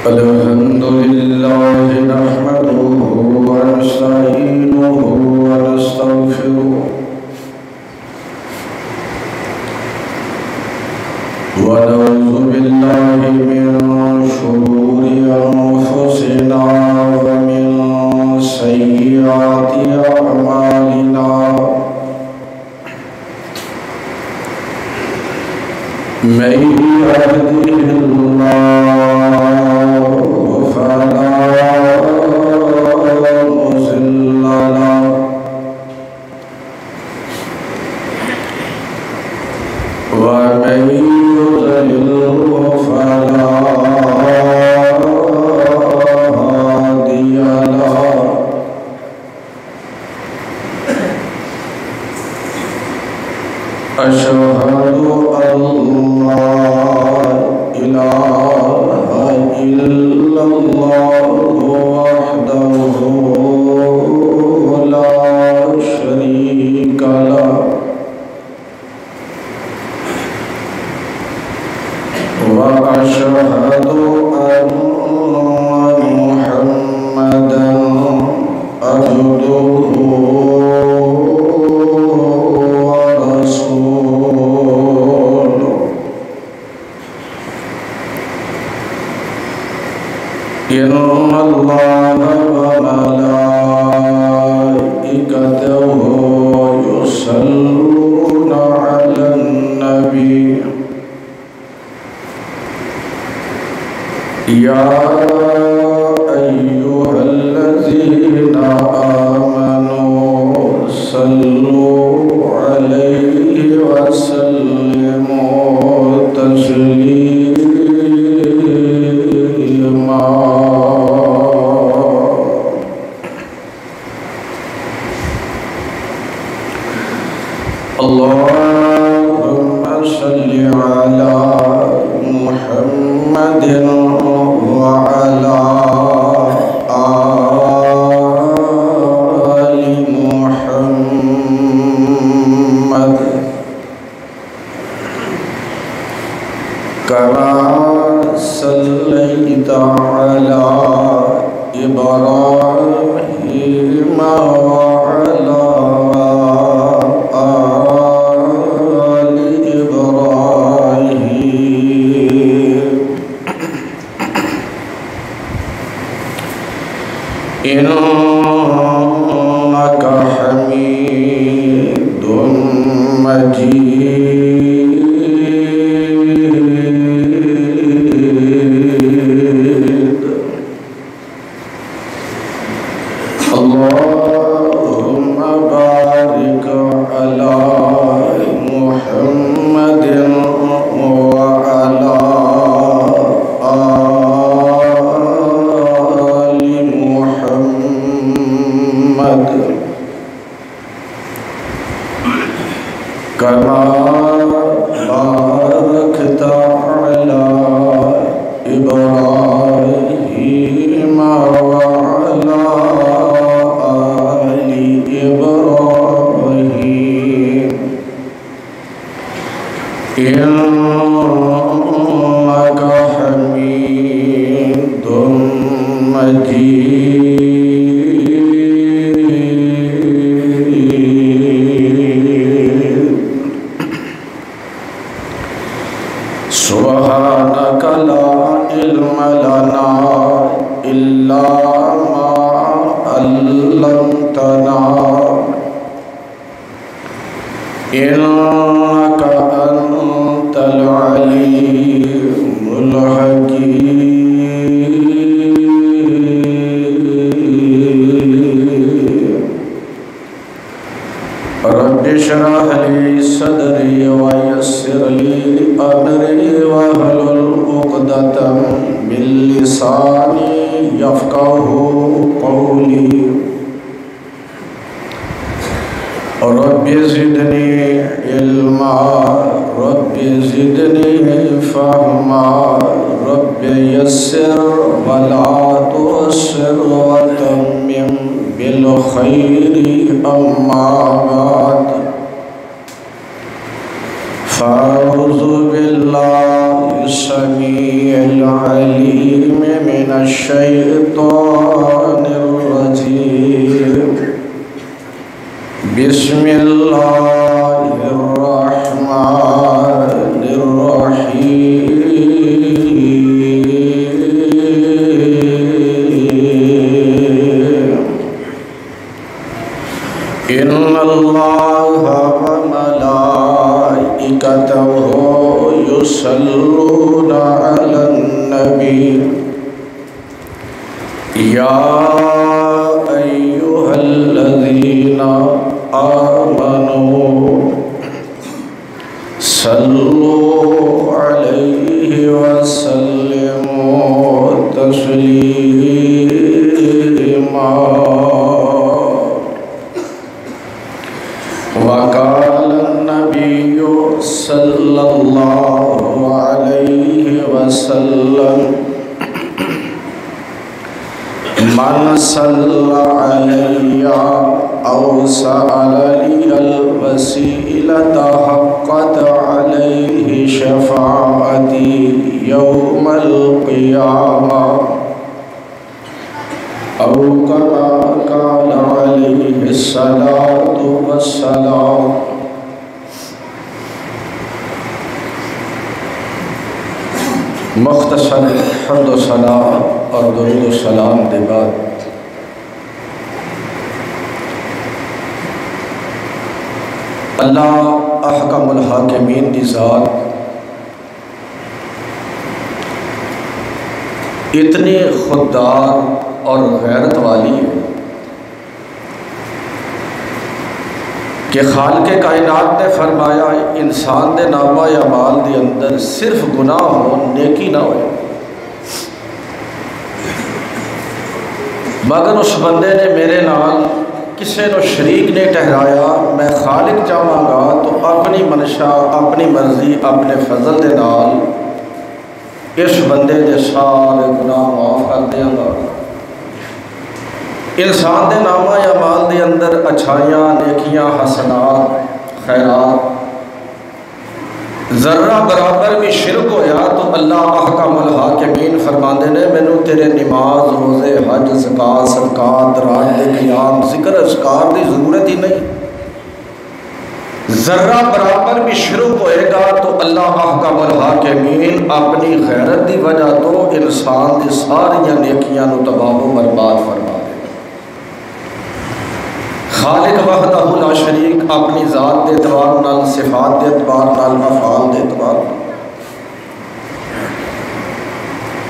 الحمد لله نحمده ونستعينه ونستغفره ونعوذ بالله من شرور أنفسنا ومن سيئات أعمالنا من يهده الله فلا مضل له ومن يضلل فلا هادي له أشهد أن لا إله إلا الله وحده لا شريك له وأشهد أن محمدا عبده ورسوله إن الله وملائكته يصلون على النبي يا أيها الذين آمنوا صلوا عليه وسلموا تسليما اللهم صل على محمد وعلى آل محمد كما صليت على إبراهيم وعلى آل إبراهيم إنك حميد مجيد اللهم بارك على محمد وعلى آل محمد كما باركت على إبراهيم وعلى آل إبراهيم إنك حميد مجيد سبحانك لا علم لنا إلا ما علمتنا إنك أنت العليم الحكيم رب اشرح لي صدري ويسر لي أمري واحلل عقدة من لساني يفقهوا قولي رب زدني علما رب زدني فهما رب يسر ولا تعسر وتمم بالخير أما بعد فأعوذ بالله السميع العليم من الشيطان الرجيم بسم الله الرحمن الرحيم إن الله وملائكته يصلون على النبي يا أيها الذين آمنوا صلوا عليه وسلموا تسليما وقال النبي صلى الله عليه وسلم من صلى علي أو سأل لي الوسيلة حقت عليه شفاعتي يوم القيامة أو كما قال عليه الصلاة والسلام. مختصر حمد و ثنا اور درود و سلام کے بعد اللہ احکم الحاکمین کی ذات اتنی خوددار اور غیرت والی ہے کہ خالق کائنات نے فرمایا انسان دے نامہ یا مال دے اندر صرف گناہ ہو نیکی نہ ہوئے، مگر اس بندے نے میرے نال کسے نو شریک نہیں ٹھہرایا، میں خالق چاہواں گا تو اپنی منشا اپنی مرضی اپنے فضل دے نال اس بندے دے سارے گناہ معاف کر دیاں گا۔ انسان دے نامہ یا مال دے اندر اچھائیاں نیکیاں حسنات خیرات ذرہ برابر بھی شرک ہویا تو اللہ احکم الحاکمین فرماندے نے مینوں تیرے نماز روزے حج زکوٰۃ صدقات رات دے قیام ذکر اذکار دی ضرورت ہی نہیں، ذرہ برابر بھی شرک ہوئے گا تو اللہ احکم الحاکمین اپنی غیرت دی وجہ تو انسان دی ساری نیکیاں نو تباہ و برباد فرما دے۔ خالق وحدہ لا شریک اپنی ذات دے اعتبار نال صفات دے اعتبار نال افعال دے اعتبار نال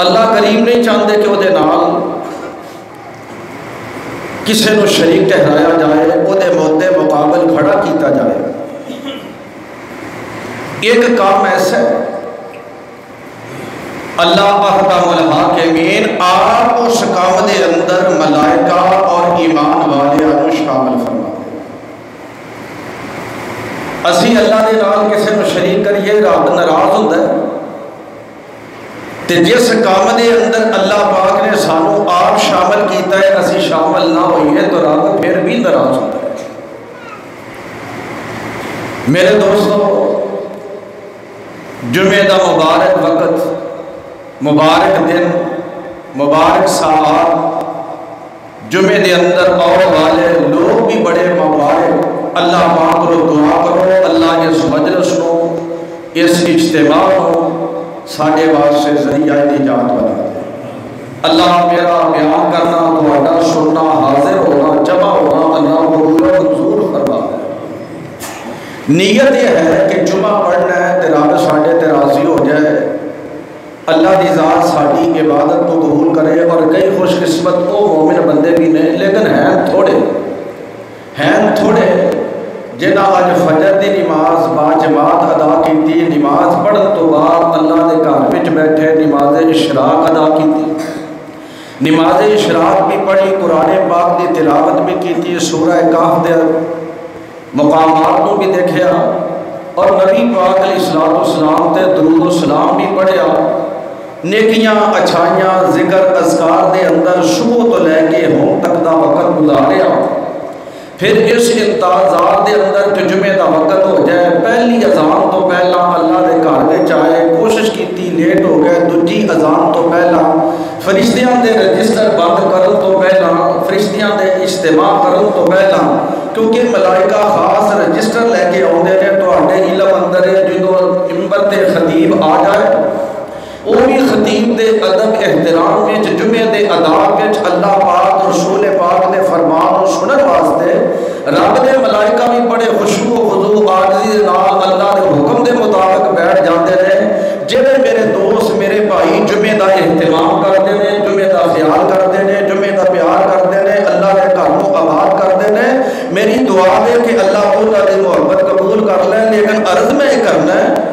اللہ کریم نہیں چاہتے کہ وہ دے نال کسے نو شریک ٹھہرایا جائے، وہ دے مدے مقابل کھڑا کیتا جائے۔ ایک کام ایسا ہے اللہ احکم الحاکمین آپ اس کام دے اندر ملائکہ اور ایمان والے کو شامل فرما دے۔ اسی اللہ دے نال کسی نو شریک کریے رب ناراض ہوتا ہے، تے جس کام دے اندر اللہ پاک نے سانو آپ شامل کیتا ہے اسی شامل نہ ہوئیے تو رب پھر بھی ناراض ہوتا ہے۔ میرے دوستو، جمعہ دا مبارک وقت، مبارک دن، مبارک ساعات، جمعے دے اندر آنے والے لوگ بھی بڑے مبارک۔ اللہ پاک کو دعا کرو اللہ اس مجلس کو اس اجتماع کو ساڈے واسطے ذریعہ نجات بنا دے۔ اللہ میرا بیان کرنا تہاڈا سننا حاضر ہونا جمع ہونا اللہ قبول و منظور فرما دے۔ نیت یہ ہے کہ جمعہ پڑھنا ہے تے رب ساڈے تے راضی ہو جائے، اللہ دی ذات ساری عبادت کو قبول کرے۔ اور کئی خوش قسمت وہ مومن بندے بھی نے لیکن ہیں تھوڑے جنہاں اج فجر دی نماز با جماعت ادا کیتی، نماز پڑھن تو بعد اللہ دے گھر وچ بیٹھے نماز اشراق ادا کیتی، نماز اشراق بھی پڑھی، قرآن پاک دی تلاوت بھی کیتی، سورہ کہف دے مقامات کو بھی دیکھیا اور نبی پاک علیہ السلام تے درود و سلام بھی پڑھیا، نیکیاں اچھائیاں ذکر اذکار دے اندر صبح تو لے کے ہون تک دا وقت گزاریا۔ پھر اس امتیازات دے اندر کہ جمعے دا وقت ہو جائے، پہلی اذان تو پہلا اللہ دے گھر وچ آئے، کوشش کیتی لیٹ ہو گئے، دوجی اذان تو پہلا فرشتیاں دے رجسٹر بند کرن تو پہلا، فرشتیاں دے اجتماع کرن تو پہلا، کیونکہ ملائکہ خاص رجسٹر لے کے آتے ہیں تواڈے علم اندر ہے، جدوں منبر تے خطیب آ جائے وہ بھی خطیب دے ادب احترام وچ جمعے دے ادا وچ اللہ پاک رسول پاک دے فرمان نوں سنن واسطے رب دے ملائکہ بھی بڑے خشوع و خضوع عاجزی دے نال اللہ دے حکم دے مطابق بیٹھ جاندے نے۔ جڑے میرے دوست میرے بھائی جمعے دا اہتمام کرتے ہیں، جمعے دا خیال کرتے ہیں، جمعے دا پیار کرتے ہیں، اللہ دے گھر نوں آباد کرتے ہیں، میری دعا ہے کہ اللہ انہاں دی محبت قبول کر لے۔ لیکن عرض میں کرنا ہے،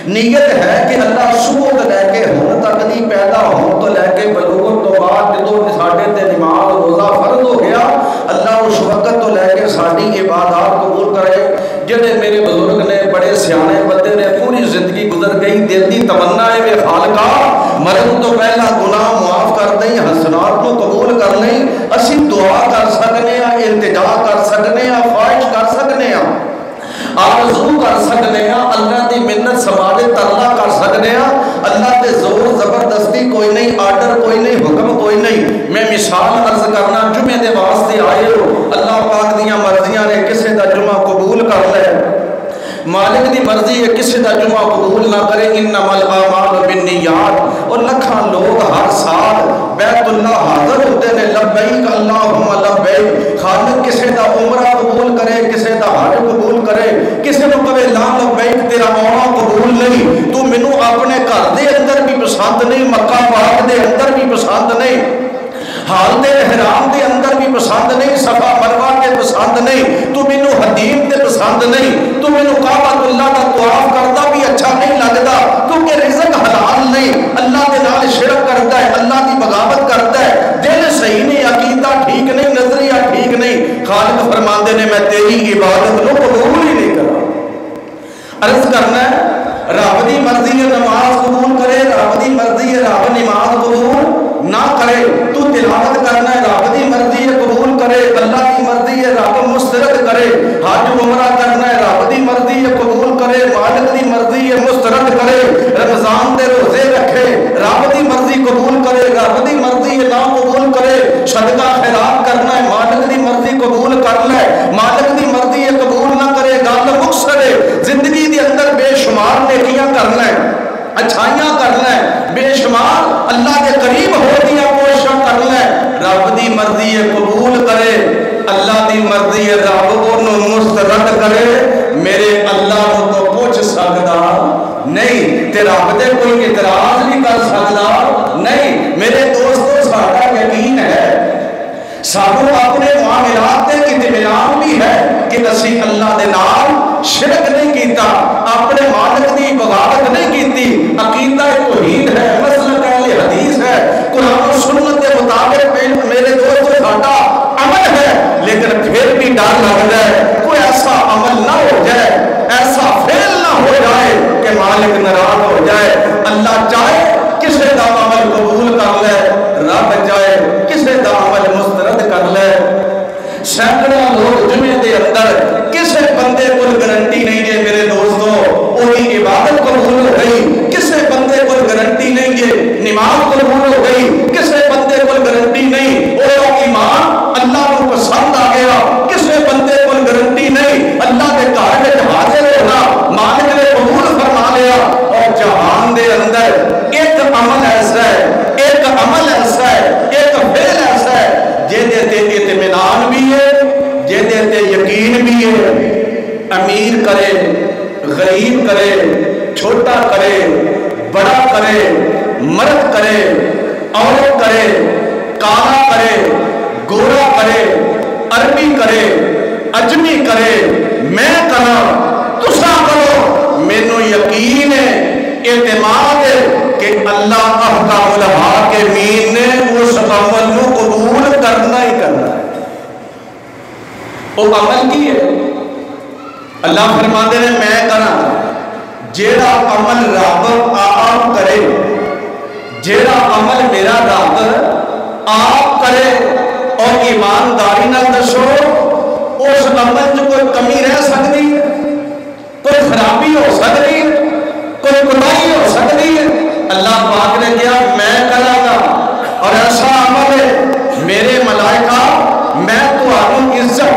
نیت ہے کہ اللہ صبح تو لے کے ہن تک دی پیدا ہون تو لے کے بلوغت تو بعد جدوں ساڈے تے نماز روزہ فرض ہو گیا، اللہ اس وقت تو لے کے ساری عبادات قبول کرے۔ جڑے میرے بزرگ نے بڑے سیانے بندے نے پوری زندگی گزر گئی، دل دی تمنا ہے وے خالقا مرن تو پہلا گناہ معاف کر دیں، حسنات کو قبول کر لیں، اسی دعا کر سکنے ہاں، التجا کر سکنے ہاں، خواہش کر سکنے ہاں، آرزو کر سکنے ہیں، اللہ دی منت سماجے ترلا کر سکنے ہیں۔ اللہ دے زور زبردستی کوئی نہیں، آرڈر کوئی نہیں، حکم کوئی نہیں۔ میں مثال عرض کرنا، جمعے دے واسطے آئے ہو، اللہ پاک دیاں مرضیاں نے کسے دا جمعہ قبول کر لے، مالک دی مرضی ہے کسی دا جمعہ قبول نہ کرے۔ انما الاعمال بالنیات، اور لکھاں لوگ ہر سال بیت اللہ حاضر ہوتے ہیں، لبیک اللہم لبیک، خالق کسی دا عمرہ قبول کرے، کسی دا حج قبول کرے، کسی نو کہے لا لبیک تیرا آنا قبول نہیں، تو مینوں اپنے گھر دے اندر بھی پسند نہیں، مکہ پاک دے اندر بھی پسند نہیں، حال دے احرام دے اندر بھی پسند نہیں، صفا مروہ کے پسند نہیں، تو مینوں حدیم تے پسند نہیں، تو مینوں کعبۃ اللہ دا طواف کردا بھی اچھا نہیں لگدا، کیونکہ رزق حلال نہیں، اللہ دے نال شرک کرتا ہے، اللہ دی بغاوت کرتا ہے، دل صحیح نہیں، عقیدہ ٹھیک نہیں، نظریہ ٹھیک نہیں۔ خالق فرماندے نے میں تیری عبادت نو قبول ہی نہیں کرا۔ عرض کرنا ہے رب دی مرضی ہے نماز قبول کرے، رب دی مرضی ہے رب نماز قبول نہ کرے، تو تلاوت کرنا ہے رب دی مرضی ہے قبول کرے، اللہ دی مرضی ہے رب مسترد کرے، حج عمرہ کرنا ہے رب دی مرضی ہے قبول کرے، مالک دی مرضی ہے مسترد کرے، رمضان دے روزے رکھے رب دی مرضی قبول کرے، رب دی مرضی ہے نہ قبول کرے، صدقہ خیرات کرنا ہے مالک دی مرضی قبول کر لے، مالک دی مرضی ہے قبول نہ کرے، گل مقصد ہے زندگی دے اندر بے شمار نیکیاں کرنا ہے، اچھائیاں کرنا ہے، بے شمار اللہ کے قریب ہو دیا کوشش کرنا ہے، رب دی مرضی ہے قبول کرے، اللہ دی مرضی ہے رب انہوں مسترد کرے، میرے اللہ کو تو پوچھ سکتا نہیں، تے رب دے کوئی اعتراض بھی کر سکتا نہیں۔ میرے دوستو سارا یقین ہے، سانو اپنے معاملات تے اطمینان بھی ہے کہ اسی اللہ دے نال شرک نہیں کیتا، اپنے مالک دی بغاوت نہیں کیتی، عقیدہ توحید ہے، مسلک اہل حدیث ہے، قرآن و سنت کے مطابق میرے دوست ساڈا عمل ہے، لیکن پھر بھی ڈر لگتا ہے کوئی ایسا عمل نہ ہو جائے، ایسا فعل نہ ہو جائے کہ مالک ناراض ہو جائے۔ اللہ چاہے کسی دا عمل قبول کر لے، رب چاہے کسی دا عمل مسترد کر لے۔ سینکڑوں لوگ جمعے دے اندر کسی بندے کو گارنٹی نہیں ہے میرے دوستو وہی عبادت قبول ہو گئی، کسی بندے کو گارنٹی نہیں ہے نماز قبول ہو گئی، کسی بندے کو گارنٹی نہیں وہ ایمان اللہ کو پسند آ گیا، کسی بندے کو گارنٹی نہیں اللہ کے گھر میں حاضر ہونا مالک نے قبول فرما لیا۔ اور جہان دے اندر ایک عمل ایسا ہے، ایک عمل ایسا ہے، ایک فعل ایسا ہے جہدے تے اطمینان بھی ہے، جہدے تے یقین بھی ہے، امیر کرے غریب کرے، چھوٹا کرے بڑا کرے، مرد کرے عورت کرے، کالا کرے گورا کرے، عربی کرے اجمی کرے، میں کرا تسا کرو، مینوں یقین ہے اعتماد ہے کہ اللہ احکام الحاکمین نے اس عمل کو قبول کرنا ہی کرنا ہے۔ وہ عمل کی ہے اللہ فرماتے ہیں میں کرا، جیڑا عمل رب آپ کرے، جیڑا عمل میرا رب آپ کرے، اور ایمانداری نہ دسو اس عمل چ کوئی کمی رہ سکتی ہے، کوئی خرابی ہو سکتی ہے، کوئی کوتاہی ہو سکتی ہے؟ اللہ پاک نے کیا میں کراں گا، اور ایسا عمل ہے میرے ملائکہ میں تمہاروں عزت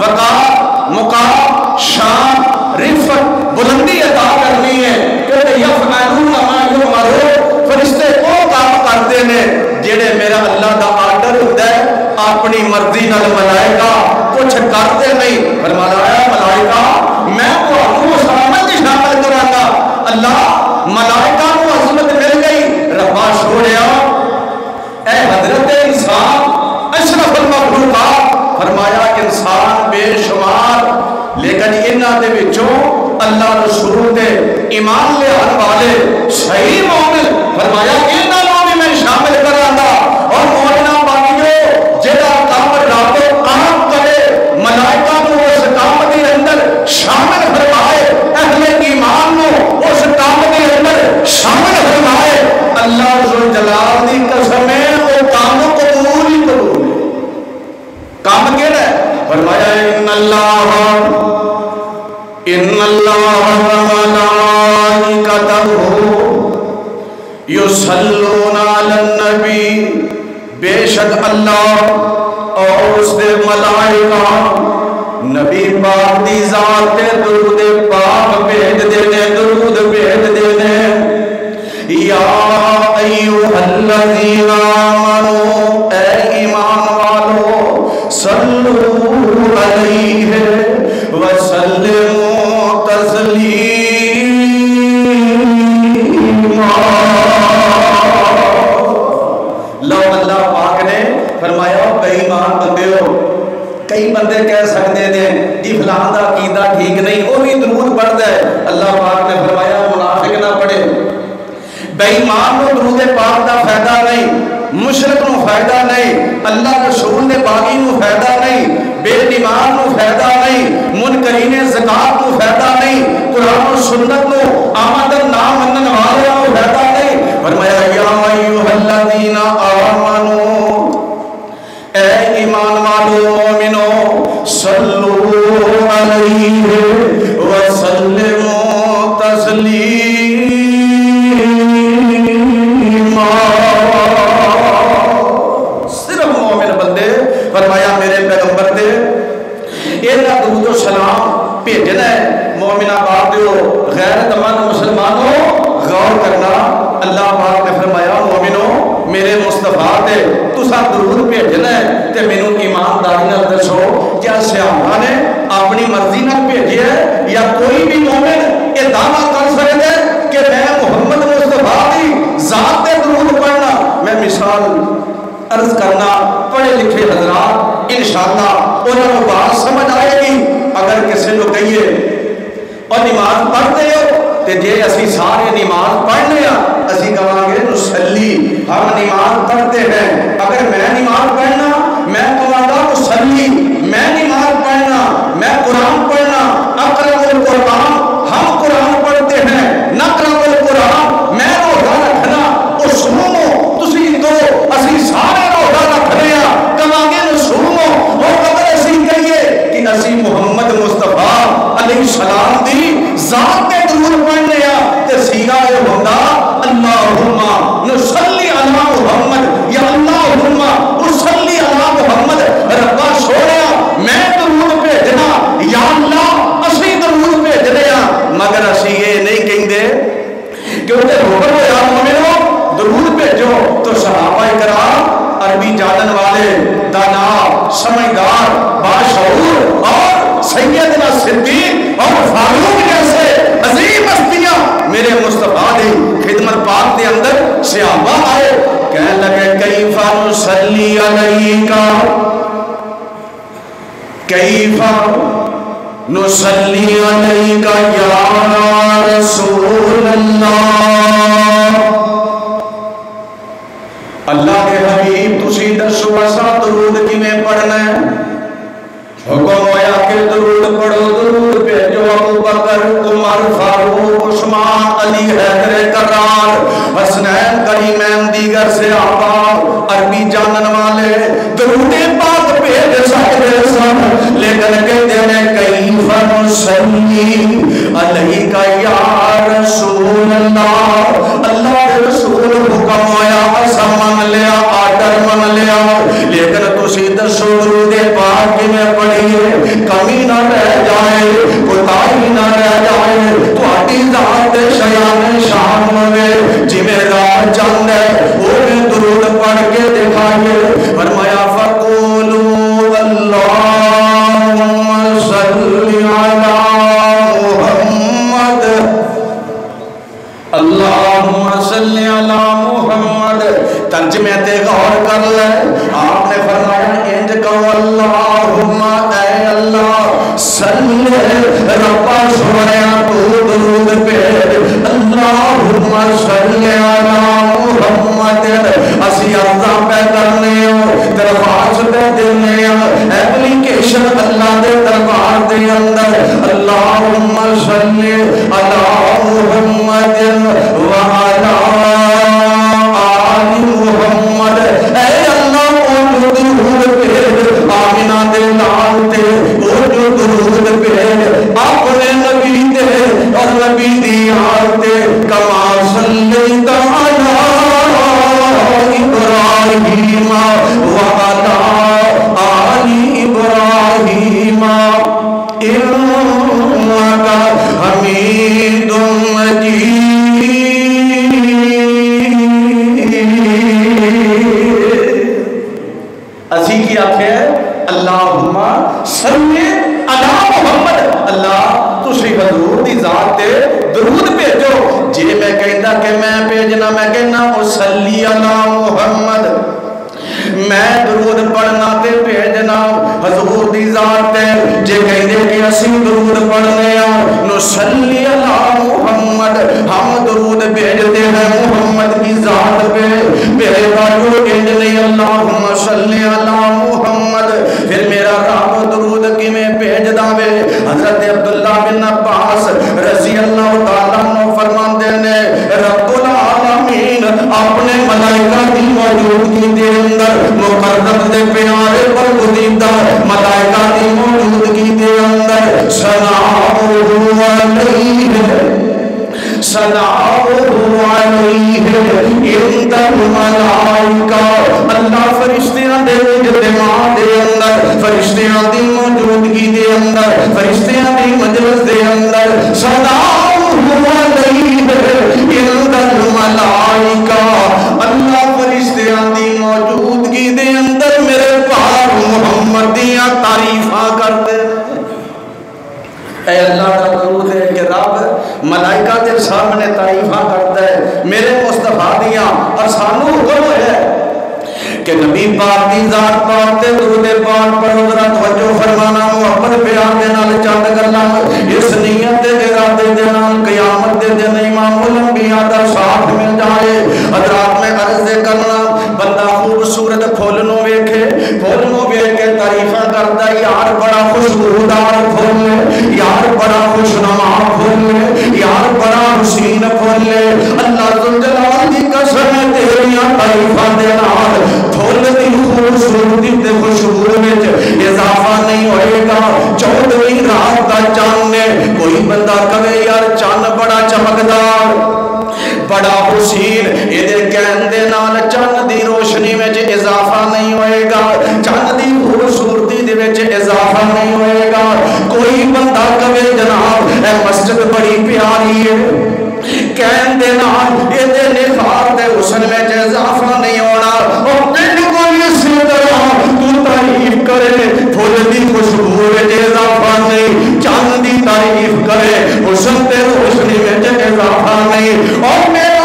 وقار مقام شان رفت بلندی عطا کرنی ہے، کہ یفعلون ما یؤمرون، فرشتے وہ کام کرتے ہیں جڑے میرا اللہ دا آرڈر ہوتا ہے، اپنی مرضی نال ملائکہ کچھ کرتے نہیں۔ فرمایا ملائکہ میں تمہاروں اس عمل میں شامل کراں گا۔ اللہ ملائکہ کو عظمت مل گئی، ربا چھوڑیا اے حضرت انسان اشرف المخلوقات، فرمایا انسان بے شمار، لیکن انہاں دے وچوں اللہ رسول دے ایمان لے آنے والے صحیح مومن، فرمایا انہاں نوں بھی میں شامل کراں گا۔ اور مومناں باقیو جڑا کام رب عام کرے ملائکہ کو اس کام دے اندر شامل فرمائے، اہل ایمان نو اس کام دے اندر شامل فرمائے، اللہ ذوالجلال دی قسم ہے وہ کام قبول ہی قبول ہے۔ کام کیڑا ہے؟ فرمایا ان اللہ وملائکتہ یصلون علی النبی، بے شک اللہ اور اس دے ملائکہ نبی پاک دی ذات تے درود پاک بھیج دینے، درود بھیج دینے۔ یا ایھا الذین آمنوا، اے ایمان والو، صلو علیہ وسلموا تسلیما۔ لو اللہ پاک نے فرمایا بے ایمان بندے ہو، کئی بندے کہہ سکتے ہیں جی فلاں دا عقیدہ ٹھیک نہیں، وہ بھی درود پڑھتا ہے، اللہ پاک نے فرمایا منافق نہ پڑھے۔ بے ایمان کو درود پاک دا فائدہ نہیں، مشرک نو فائدہ نہیں، اللہ رسول نے باغی نو فائدہ نہیں، بے ایمان نو فائدہ نہیں، منکرین زکات نو فائدہ نہیں، قرآن و سنت نو آمد نام منن والے نو فائدہ نہیں۔ فرمایا یا ایھا الذین آمنوا، اے ایمان والو مومنو، صلو علیہ وسلموا تسلیما۔ صرف مومن بندے، فرمایا میرے پیغمبر دے اینا درود و سلام بھیجنا ہے۔ مومنہ باندیو غیرت مند مسلمانوں غور کرنا، اللہ پاک نے فرمایا مومنوں میرے مصطفیٰ دے تسا درود بھیجنا ہے تے مینوں ایمانداری نال دسو کیا صحابہ نے اپنی مرضی نال بھیجیا ہے یا کوئی بھی مومن یہ دعویٰ کر سکتا ہے کہ میں محمد مصطفیٰ دی ذات تے درود پڑھنا؟ میں مثال عرض کرنا، پڑھے لکھے حضرات انشاءاللہ انہوں نے بات سمجھ آئے گی۔ اگر کسی کو کہیے اور نماز پڑھتے ہو تے جے اسی سارے نماز پڑھنے ہیں اسی کہاں گے نصلی، ہم نماز پڑھتے ہیں۔ اگر میں نماز پڑھنا میں کہاں گا نصلی، میں نماز پڑھنا میں قرآن پڑھنا، اقرأ القرآن ہم قرآن پڑھتے ہیں، نقرأ القرآن میں روزہ رکھنا، اصومو تسی دو اسی سارے روزہ رکھنے ہیں، کہاں گے نصومو۔ اور اگر اسی کہیے کہ اسی محمد مصطفیٰ علیہ السلام دی ذات تے درود پڑھنے ہیں تے سیگا یہ ہوتا اللہم نصلی علی محمد، یا اللہم نصلی علی محمد۔ ربا سوڑیا میں درود بھیجنا، یا اللہ اسی درود بھیجنے ہیں، مگر اسی یہ نہیں کہیں دے کیونکہ حکم یا مومنوں درود بھیجو۔ تو صحابہ کرام عربی جانن والے، دانا، سمجھدار، باشعور اور سیدنا صدیق اور فاروق جیسے عظیم ہستیاں میرے مصطفیٰ دی خدمت پاک دے اندر صحابہ آئے، کہنے لگے کیف نصلی علیکا، کیف نصلی علیکا یا رسول اللہ۔ اللہ کے حبیب تسی دسو اسا درود کیویں پڑھنا ہے؟ حکم ہویا کہ درود پڑھو، درود بھیجو ابو بکر، عمر، فاروق، عثمان، علی، حیدر کرار، حسنین، کریمین، دیگر صحابہ عربی جانن والے درود پاک بھیج سکتے سن۔ لیکن کہتے ہیں کیف نصلی علیک یا رسول اللہ، اللہ کے رسول حکم آیا اسا من لیا آڈر من لیا، لیکن تسی دسو درود پاک میں پڑھیے کمی نہ رہ جائے کوتاہی نہ رہ جائے، تہاڈی ذات شیان شان ہوے جی میں رات چند ہے وہ بھی درود پڑھ کے دکھائیے۔ فرمایا فقولوا اللہم صلی علی محمد، اللہم صلی علی محمد۔ ترجمے تے غور کر لے، آپ نے فرمایا انج کہو اللہم اے اللہ صلی ربا سویا تو درود پہ اللہم صلی علی محمد۔ اسی عرضاں پہ کرنے ہو درخواست پہ دینے ہو ایپلیکیشن اللہ دے دربار دے اندر اللہم صلی علی محمد وعلی آل محمد۔ اے اللہ وہ درود پہ آمینہ دے لال تے وہ جو درود پہ اپنے نبی دے اور نبی دی آل تے کما صلیت علی ابراہیم وعلی آل ابراہیم انک حمید مجید۔ اسی کی آنکھیں اللہم صلی علی محمد، اللہ تسی حضور دی ذات تے درود بھیجو۔ جی میں کہندا کہ میں بھیجنا، میں کہنا او صلی علی محمد، میں درود پڑھنا تے بھیجنا حضور دی ذات تے۔ جے کہندے کہ اسی درود پڑھنے ہاں نو صلی علی محمد، ہم درود بھیجتے ہیں محمد کی ذات پہ، میرے بھائیو انج نہیں اللہم صلی علی محمد پھر میرا رب درود کی میں بھیج داوے۔ حضرت عبداللہ بن عباس رضی اللہ تعالیٰ عنہ فرماندے نے رب العالمین اپنے ملائکہ کی موجودگی دے اندر مقرب دے پیارے پر گزیدہ ملائکہ کی موجودگی دے اندر سلام علیہ سلام علیہ عند الملائکہ، اللہ فرشتیاں دے اجتماع دے اندر، فرشتیاں دی موجودگی دے اندر، فرشتیاں دی مجلس دے اندر سلام علیہ عند الملائکہ، اللہ فرشتیاں دی موجودگی دے اندر میرے پاک محمد دیاں تعریفاں کرتے۔ اے اللہ کا درود ہے کہ رب ملائکہ کے سامنے تعریفاں کرتا ہے میرے مصطفیٰ دیاں، اور سانو حکم ہے کہ نبی پاک دی ذات پاک تے درود پاک پر ذرا توجہ فرمانا، محبت پیار دے نال چند گلاں اس نیت دے ارادے دے نال قیامت دے دن امام الانبیاء دا ساتھ مل جائے۔ حضرات میں عرض کرنا بندہ خوبصورت پھول نو ویکھے، پھول نو ویکھ کے تعریفاں کردا یار بڑا خوشبودار پھول ہے، یار بڑا خوشنما پھول ہے، یار بڑا حسین پھول ہے۔ اللہ ذوالجلال دی قسم ہے تیریاں تعریفاں دے نال پھول دی خوبصورتی تے خوشبو وچ اضافہ نہیں ہوئے گا۔ 14ویں رات دا چاند ہے، کوئی بندہ کہے یار چاند بڑا چمکدار بڑا حسین، یہ کہن دے نال چاند دی روشنی وچ اضافہ نہیں ہوئے گا، چاند دی خوبصورتی دے وچ اضافہ نہیں ہوئے گا۔ کوئی بندہ کہے جناب اے مسجد بڑی پیاری ہے، کہن دے نال یہ نخار دے حسن وچ اضافہ نہیں ہونا۔ اور بالکل اسی طرح تو تعریف کرے پھول دی خوشبو وچ اضافہ نہیں، چاند دی تعریف کرے حسن تے روشنی وچ اضافہ نہیں۔ اور میرا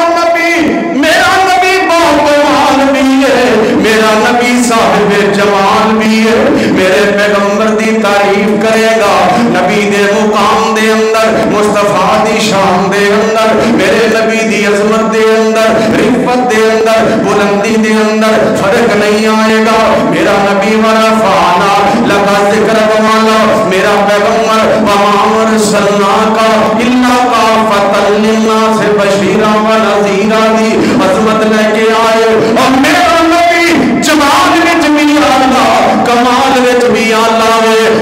نبی بہت کمال بھی ہے، میرا نبی صاحب جمال بھی ہے، میرے پیغمبر دی تعریف کرے گا نبی دے مقام دے اندر، مصطفیٰ دی شان دے اندر، میرے نبی دی عظمت دے اندر، رفت دے اندر، بلندی دے اندر فرق نہیں آئے گا۔ میرا نبی ورفعنا لک ذکرک والا میرا پیغمبر وما ارسلناک الا کافۃ للناس بشیرا ونذیرا دی عظمت لے کے آئے۔ اور میرا نبی جمال وچ بھی اللہ، کمال وچ بھی اللہ ہے،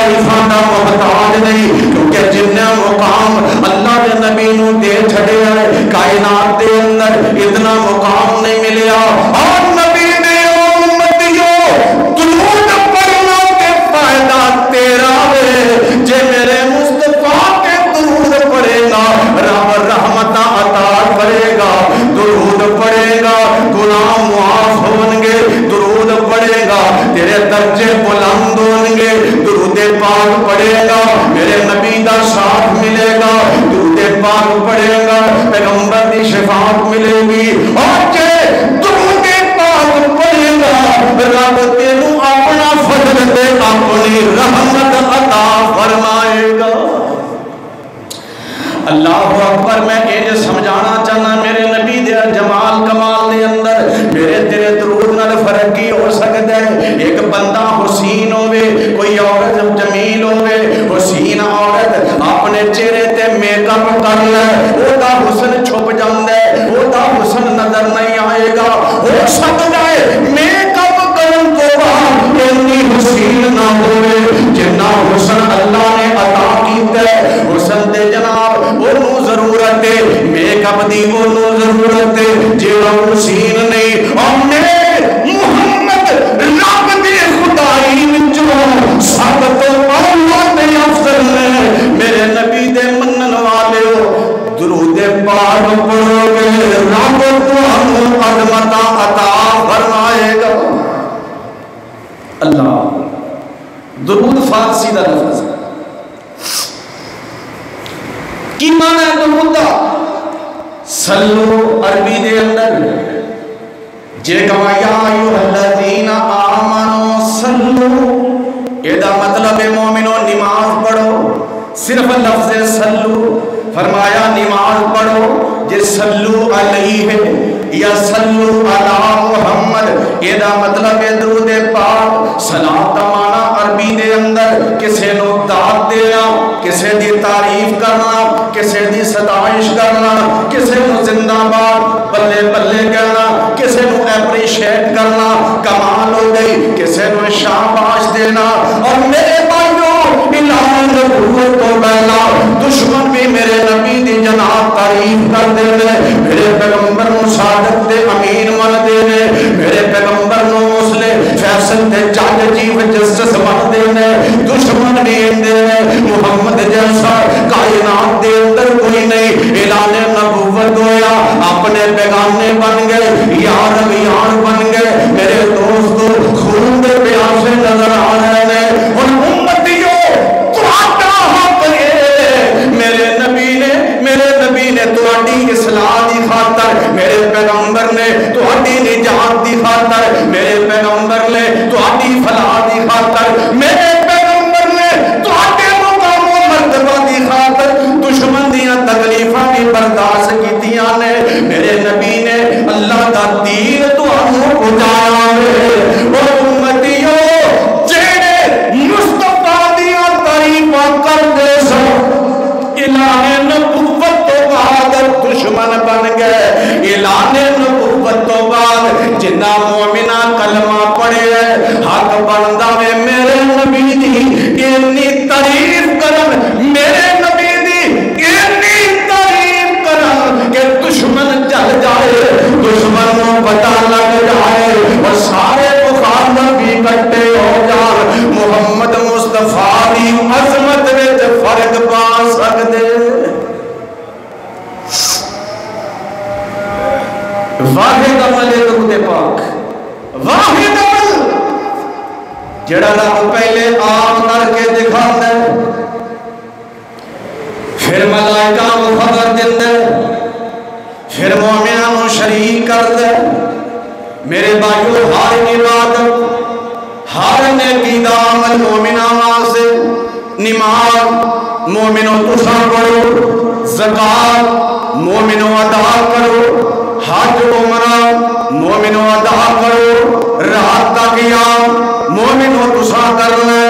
تعریفاں دا محتاج نہیں، کیونکہ جنہ مقام اللہ دے نبی نو دے چھڑے ہے کائنات دے اندر اتنا مقام نہیں ملیا۔ اور نبی دے امتیوں درود پڑھنا کے فائدہ تیرا ہے، جے میرے مصطفیٰ کے درود پڑھے گا رب رحمت عطا کرے گا، درود پڑھے گا گناہ معاف ہون گے، درود پڑھے گا تیرے درجے بلند ہون گے، درود پاک پڑھے گا میرے نبی دا ساتھ ملے گا، درود پاک پڑھے گا پیغمبر دی شفاعت ملے گی، اور جے درود پاک پڑھے گا رب تینوں اپنا فضل دے اپنی رحمت عطا فرمائے گا۔ اللہ اکبر۔ میں یہ سمجھانا چاہنا میرے نبی دے جمال کمال دے اندر میرے تیرے درود نال فرق کی ہو سکتا ہے؟ ایک بندہ حسین ہوئے، کوئی عورت جمیل ہوئے، حسین عورت اپنے چہرے تے میک اپ کر لے وہ دا حسن چھپ جاندہ ہے، وہ دا حسن نظر نہیں آئے گا۔ ہو سکتا ہے میک اپ کرن تو بعد اتنی حسین نہ ہوئے جنہ حسن اللہ نے عطا کیتا ہے۔ حسن دے جناب انہوں ضرورت ہے، میک اپ دی انہوں ضرورت ہے جیڑا حسین نہیں۔ اور میرے محمد رب دی خدائی وچوں سب تو اول تے افضل ہے میرے نبی دے منن والے ہو، درود پاک پڑھو گے رب تمہیں عظمت عطا فرمائے گا۔ اللہ درود فارسی دا لفظ ہے، کی معنی ہے درود دا؟ صلو عربی دے اندر جے کہا یا ایوہ الذین آمنوا صلو، یہ دا مطلب مومنوں نماز پڑھو، صرف لفظ صلو فرمایا نماز پڑھو، جے صلو علیہ یا صلو علی محمد یہ دا مطلب ہے درود پاک۔ صلاۃ دا معنی عربی دے اندر کسے نو داد دینا، کسے دی تعریف کرنا، کسے دی ستائش کرنا، کسے نو زندہ باد بلے بلے کہنا، کسے نو اپریشیٹ کرنا، کمال ہو گئی، کسے نو شاباش دینا۔ اور میرے بھائیوں اعلان نبوت تو پہلا دشمن بھی میرے نبی دی جناب تعریف کر دے نے، میرے پیغمبر نو صادق تے امین من دے نے، میرے پیغمبر نو مسلے فیصل تے جج چیف جسٹس من دے نے، دشمن بھی اندے نے محمد جیسا کائنات دے اندر کوئی نہیں۔ اعلان نبوت ہویا، اپنے پیغانے بن گئے، یار یار بن گئے، میرے دوستو خون دے پیاسے نظر آ رہے نے۔ اور امتیوں میرے نبی نے تہاڈی اصلاح دی خاطر، میرے پیغمبر نے تہاڈی نجات دی خاطر، میرے پیغمبر نے تہاڈی فلاح دی خاطر، میرے پیغمبر نے تہاڈے مقام و مرتبہ دی خاطر دشمن دیاں تکلیفاں بھی برداشت کیتیاں نے۔ میرے نبی نے اللہ دا دین تہانوں پہنچایا ہے۔ اور امتیوں جڑے مصطفیٰ دیاں تعریفاں کردے سن اعلان نبوت تو بعد دشمن بن گئے۔ اعلان نبوت تو بعد جنہ مومنہ کلمہ پڑھے حق بندہ میں میرے نبی دی اتنی تعریف کرن، میرے نبی دی اتنی تعریف کرن کہ دشمن جل جائے، دشمن کو پتہ لگ جائے اور سارے مخالف بھی اکٹھے ہو جان، محمد مصطفیٰ دی عظمت وچ فرق پا سکدے۔ واحد عمل درود پاک، واحد عمل جڑا رب پہلے آپ کر کے دکھاتا ہے، پھر ملائکہ کو خبر دیتا ہے، پھر مومنوں شریک کرتا ہے۔ میرے بھائیو ہر عبادت ہر نیکی دا عمل مومنوں واسطے، نماز مومنوں تساں پڑھو، زکات مومنوں ادا کرو، حج عمرہ مومنوں ادا کرو، رات کا قیام مومنوں تساں کر لے،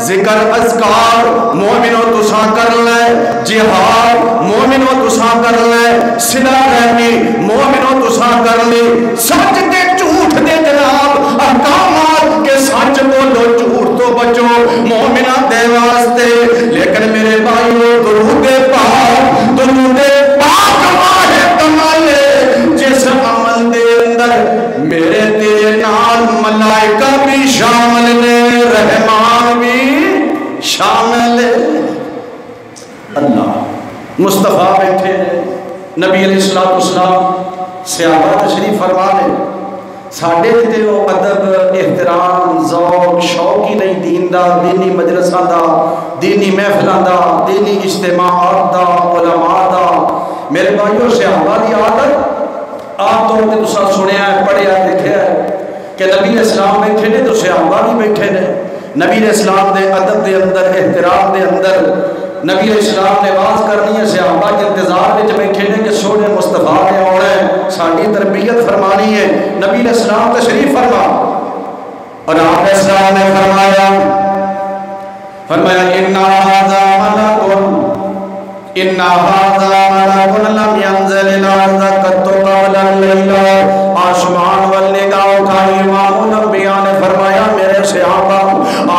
ذکر اذکار مومنوں تساں کر لے، جہاد مومنوں تساں کر لے، صلہ رحمی مومنوں تساں کر لے، سچ تے جھوٹ دے جناب احکامات کے سچ بولو، جھوٹ تو پہنچو مومنہ دے واسطے، لیکن میرے بھائیو درود پاک واحد کمال جس عمل دے اندر میرے تیرے نال ملائکہ بھی شامل نے، رحمان بھی شامل ہے۔ اللہ مصطفیٰ بیٹھے ہیں، نبی علیہ السلام صحابہ تشریف فرما لے، ساڈے تے وہ ادب احترام ذوق شوق ہی نہیں دین دا، دینی مجلساں دا، دینی محفلاں دا، دینی اجتماعات دا، علماء دا۔ میرے بھائیو صحابہ دی عادت آپ تو تساں سنیا ہے، پڑھیا دیکھیا ہے کہ نبی علیہ السلام بیٹھے نے تو صحابہ بھی بیٹھے نے، نبی علیہ السلام دے ادب دے اندر احترام دے اندر نبی علیہ السلام نے آواز کرنی ہے، صحابہ کے انتظار میں بیٹھے نے کہ سونے مصطفیٰ نے آنا ہے، ساری تربیت فرمانی ہے۔ نبی علیہ السلام تشریف فرما اور آپ علیہ السلام نے فرمایا اِنَّا هَذَا مَلَكٌ لَمْ يَنزِلِ الْأَرْضَ قَطُّ قَوْلًا لَيْلًا۔ آسمان والے گاؤں کا امام الانبیاء نے فرمایا میرے صحابہ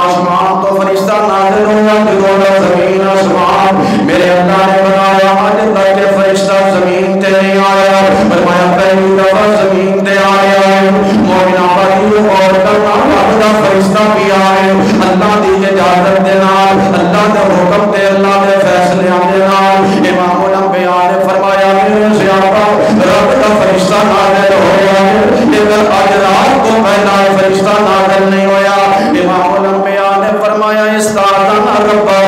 آسمان تو فرشتہ نازل ہوا جدوڑا زمین آسمان میرے اللہ نے بنایا، آج تک کہ فرشتہ زمین تے نہیں آیا، فرمایا پہلی دفعہ زمین تے آیا ہے۔ مومنہ بھائیو اور کرنا رب دا فرشتہ بھی آئے، اللہ دی اجازت دے نال، اللہ دے حکم دے، اللہ دے فیصلے دے نال۔ امام الانبیاء نے فرمایا میرے صحابہ رب دا فرشتہ نازل ہویا ہے، لیکن آج رات کو پہلا فرشتہ نازل نہیں ہویا۔ امام الانبیاء نے فرمایا استاذن ربہ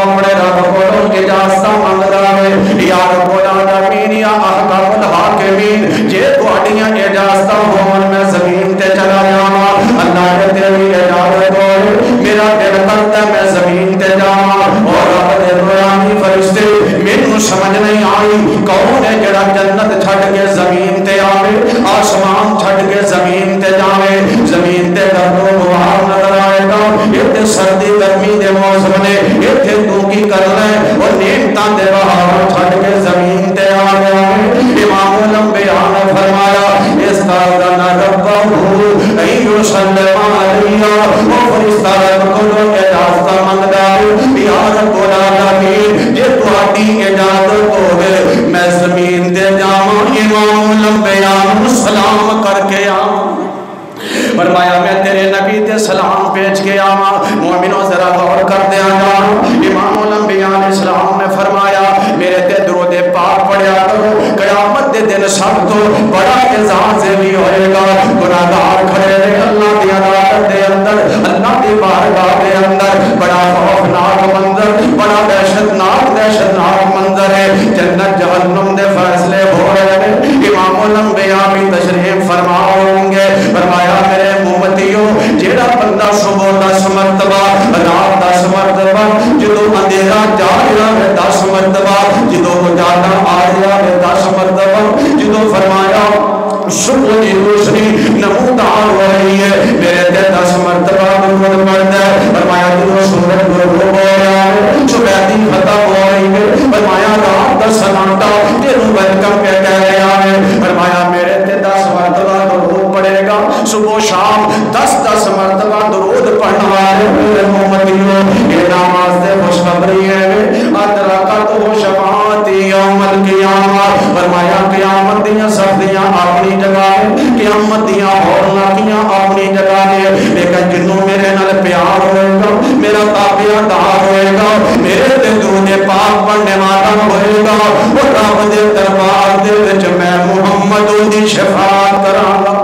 اپنے رب کو اجازت منگدا ہے، یا رب العالمین یا احکم الحاکمین جے تہاڈیاں اجازتاں ہون میں زمین تے چلا جاواں، اللہ نے تیری اجازت ہوئے میرا دل کرتا میں زمین تے جاواں۔ اور رب دے روحانی فرشتے مینوں سمجھ نہیں آئی کون ہے جڑا جنت چھڈ کے زمین تے آوے، آسمان چھڈ کے زمین تے جاوے، زمین تے گرد و غبار نظر آئے گا، اتنے سردی گرمی دے موسم نے اتنے تو کی کرنا ہے، اور نعمتاں دے بہار چھڈ کے زمین تے آ گیا ہے۔ امام الانبیاء نے فرمایا استاذن ربہ ان یسلم علیہ، وہ فرشتہ رب کو اجازت منگدا ہے، یا رب العالمین جے تہاڈی اجازت ہوے میں زمین تے جاواں، امام الانبیاء سلام کر کے آواں۔ فرمایا میں تیرے نبی تے سلام پیش کے آواں۔ مومنوں ذرا غور کر دیا جاؤ، امام الانبیاء علیہ السلام نے فرمایا میرے تے درود پاک پڑھیا کرو، قیامت دے دن سب تو بڑا اعزاز بھی ہوئے گا، گناہگار کھڑے رہے اللہ دی عدالت دے اندر، اللہ دی بارگاہ دے اندر، بڑا خوفناک منظر، بڑا دہشتناک منظر ہے، جنت جہنم دے فیصلے ہو رہے ہیں۔ امام الانبیاء بھی تشریف فرما ہوں گے، فرمایا میرے امتیوں جیڑا بندہ صبح 10 مرتبہ، رات 10 مرتبہ، جدو اندھیرا جا رہا ہے 10 مرتبہ، جدو اجالا آ رہا ہے 10 مرتبہ، جدو فرمایا صبح کی روشنی نمودار ہو رہی ہے میرے تے 10 مرتبہ درود پڑھتا ہے، فرمایا جدو سورج غروب ہو رہا ہے صبح دی ختم ہو رہی ہے، فرمایا رات دا سناٹا تینوں ویلکم کہہ رہا ہے، فرمایا میرے تے 10 مرتبہ درود پڑھے گا، صبح شام 10 مرتبہ درود پڑھنے والے میرے امتیوں یہ نماز دے خوشخبری ہے، ادرکت شفاعت یوم القیامہ، فرمایا قیامت دیاں سختیاں اپنی جگہ ہے، قیامت دیاں ہورناکیاں اپنی جگہ ہے، لیکن جنوں میرے نال پیار ہوئے گا، میرا تابعہ دار ہوئے گا، میرے تے درود پاک پڑھنے والا ہوئے گا، وہ رب دے دربار دے وچ میں محمد دی شفاعت کراں گا۔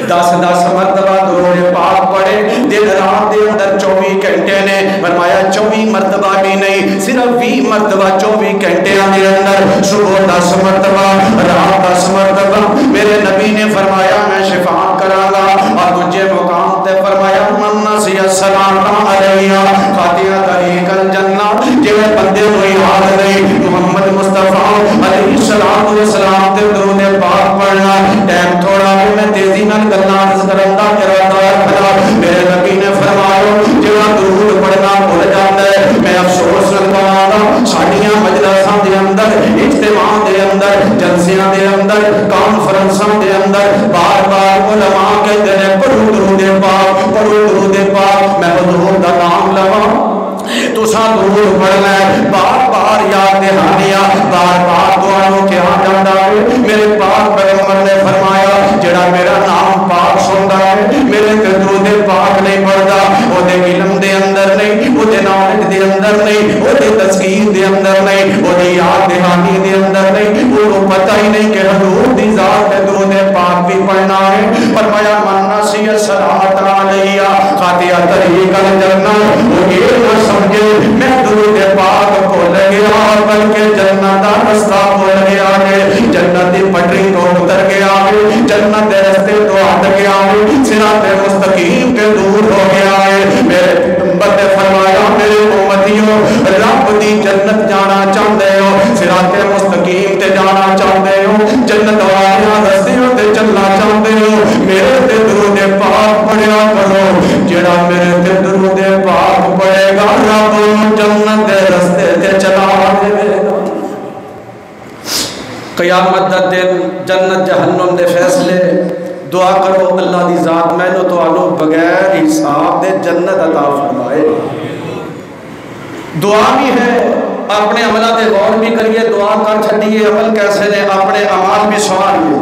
10 مرتبہ درود پاک پڑھے، دن رات دے اندر 24 گھنٹے نے، فرمایا 24 مرتبہ بھی نہیں صرف 20 مرتبہ 24 گھنٹے دے اندر، صبح 10 مرتبہ، رات 10 مرتبہ، میرے نبی نے فرمایا میں شفاعت کراں گا۔ اور دوسرے مقام تے فرمایا من نسی السلام علیہ خاطیہ طریق الجنہ، جویں بندے نوں یاد نہیں محمد مصطفیٰ علیہ السلام تے درود پاک پڑھنا، ٹائم تھوڑا ہے میں تیزی نال گلاں کرن دا ارادہ رکھنا، میرے نبی نے فرمایا جڑا درود پڑھنا بھول جاندا ہے میں افسوس کرواں گا، ساڈیاں مجلساں دے اندر، اجتماع دے اندر، جلسیاں دے اندر، کانفرنساں دے اندر، تساں درود پڑھنا ہے بار بار یاد دہانیاں بار بار دعاؤں کیا جاتا ہے میرے پاک پیغمبر نے فرمایا جڑا میرا نام پاک سنتا ہے میرے تے درود پاک نہیں پڑھتا وہ دے علم دے اندر نہیں وہ دے نالج دے اندر نہیں وہ دے تذکیر دے اندر نہیں وہ دے یاد دہانی دے اندر نہیں وہ کو پتہ ہی نہیں کہ حضور دی ذات تے درود پاک بھی پڑھنا ہے فرمایا من نسی الصلاۃ علیہ خاطیہ طریق الجنہ وہ یہ نہ سمجھے میں درود پاک بھول گیا بلکہ جنت دا رستہ بھول گیا ہے جنت دی پٹری تو اتر گیا ہے جنت دے رستے تو ہٹ گیا ہے صراط مستقیم کے دور ہو گیا ہے میرے پیغمبر نے فرمایا میرے امتیوں رب دی جنت جانا چاہتے ہو صراط مستقیم تے جانا چاہتے ہو جنت والیاں رستیوں تے چلنا چاہتے ہو میرے تے درود پاک پڑھیا کرو جڑا میرے تے درود پاک پڑھے گا رب جنت دے رستے تے چلا دے گا قیامت دا دن جنت جہنم دے فیصلے دعا کرو اللہ دی ذات مینوں تانوں بغیر حساب دے جنت عطا فرمائے دعا بھی ہے اپنے عملہ دے غور بھی کریے دعا کر چھڑیے عمل کیسے نے اپنے اعمال بھی سوال لے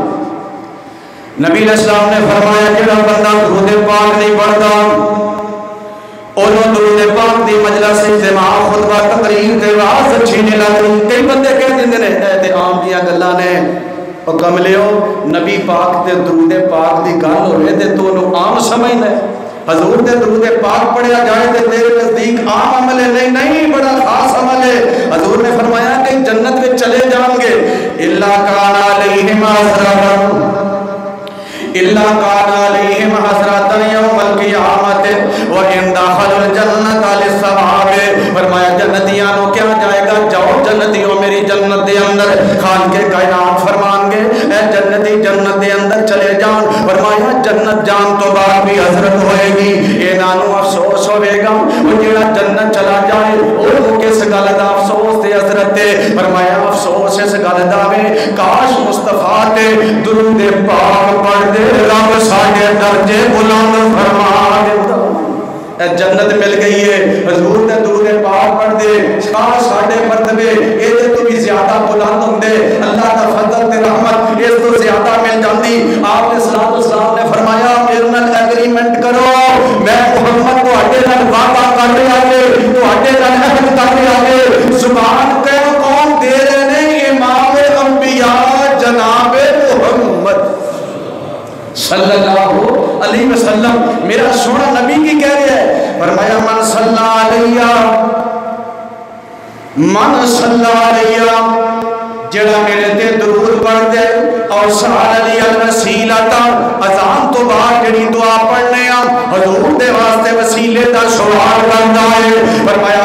نبی علیہ السلام نے فرمایا جڑا بندہ درود پاک نہیں پڑھتا انہوں درود پاک دی مجلس اجتماع خطبہ تقریر تے واعظ اچھی نہیں لگتی کئی بندے کہہ دیندے نے اے تے عام دیاں گلاں نے او کملیو نبی پاک تے درود پاک دی گل ہوے تے تو انہوں عام سمجھدا ہے حضور تے درود پاک پڑھیا جائے تے تیرے نزدیک عام عمل ہے نہیں بڑا خاص عمل ہے حضور نے فرمایا کہ جنت میں چلے جائیں گے الا کان علیہم حسرات الا کان علیہم حسرات یوم القیامت وان دخلوا الجنۃ للثواب فرمایا جنتیاں نو کیا جائے گا جاؤ جنتیوں میری جنت دے اندر خالق کائنات فرمان گے اے جنتی جنت دے اندر چلے جان فرمایا جنت جان تو بعد بھی حضرت ہوئے گی انہاں نو افسوس ہوے گا او جڑا جنت چلا جائے او کس گل دا افسوس تے حضرت تے فرمایا افسوس اس گل دا وے کاش مصطفیٰ تے درود پاک پڑھ دے رب ساڈے درجے بلند فرما دیندا اے جنت مل گئی ہے حضور تے درود پاک پڑھ دے کاش ساڈے مرتبے اے تے تو بھی زیادہ بلند ہوندے اللہ دا فضل تے رحمت اس تو زیادہ مل جاندی آپ نے صلی اللہ علیہ وسلم نے فرمایا میرے نال ایگریمنٹ کرو میں محمد تواڈے نال وعدہ کر رہا ہوں تواڈے نال عہد کر رہا ہوں زبان تے کون دے رہے نے امام انبیاء جناب محمد صلی اللہ علیہ وسلم میرا سونا نبی کی کہہ رہا ہے فرمایا من صلی علیہ جڑا میرے تے درود پڑھ دے اور سال علی الوسیلہ اذان تو بعد جڑی دعا پڑھنے حضور دے واسطے وسیلے دا سوال کردا ہے فرمایا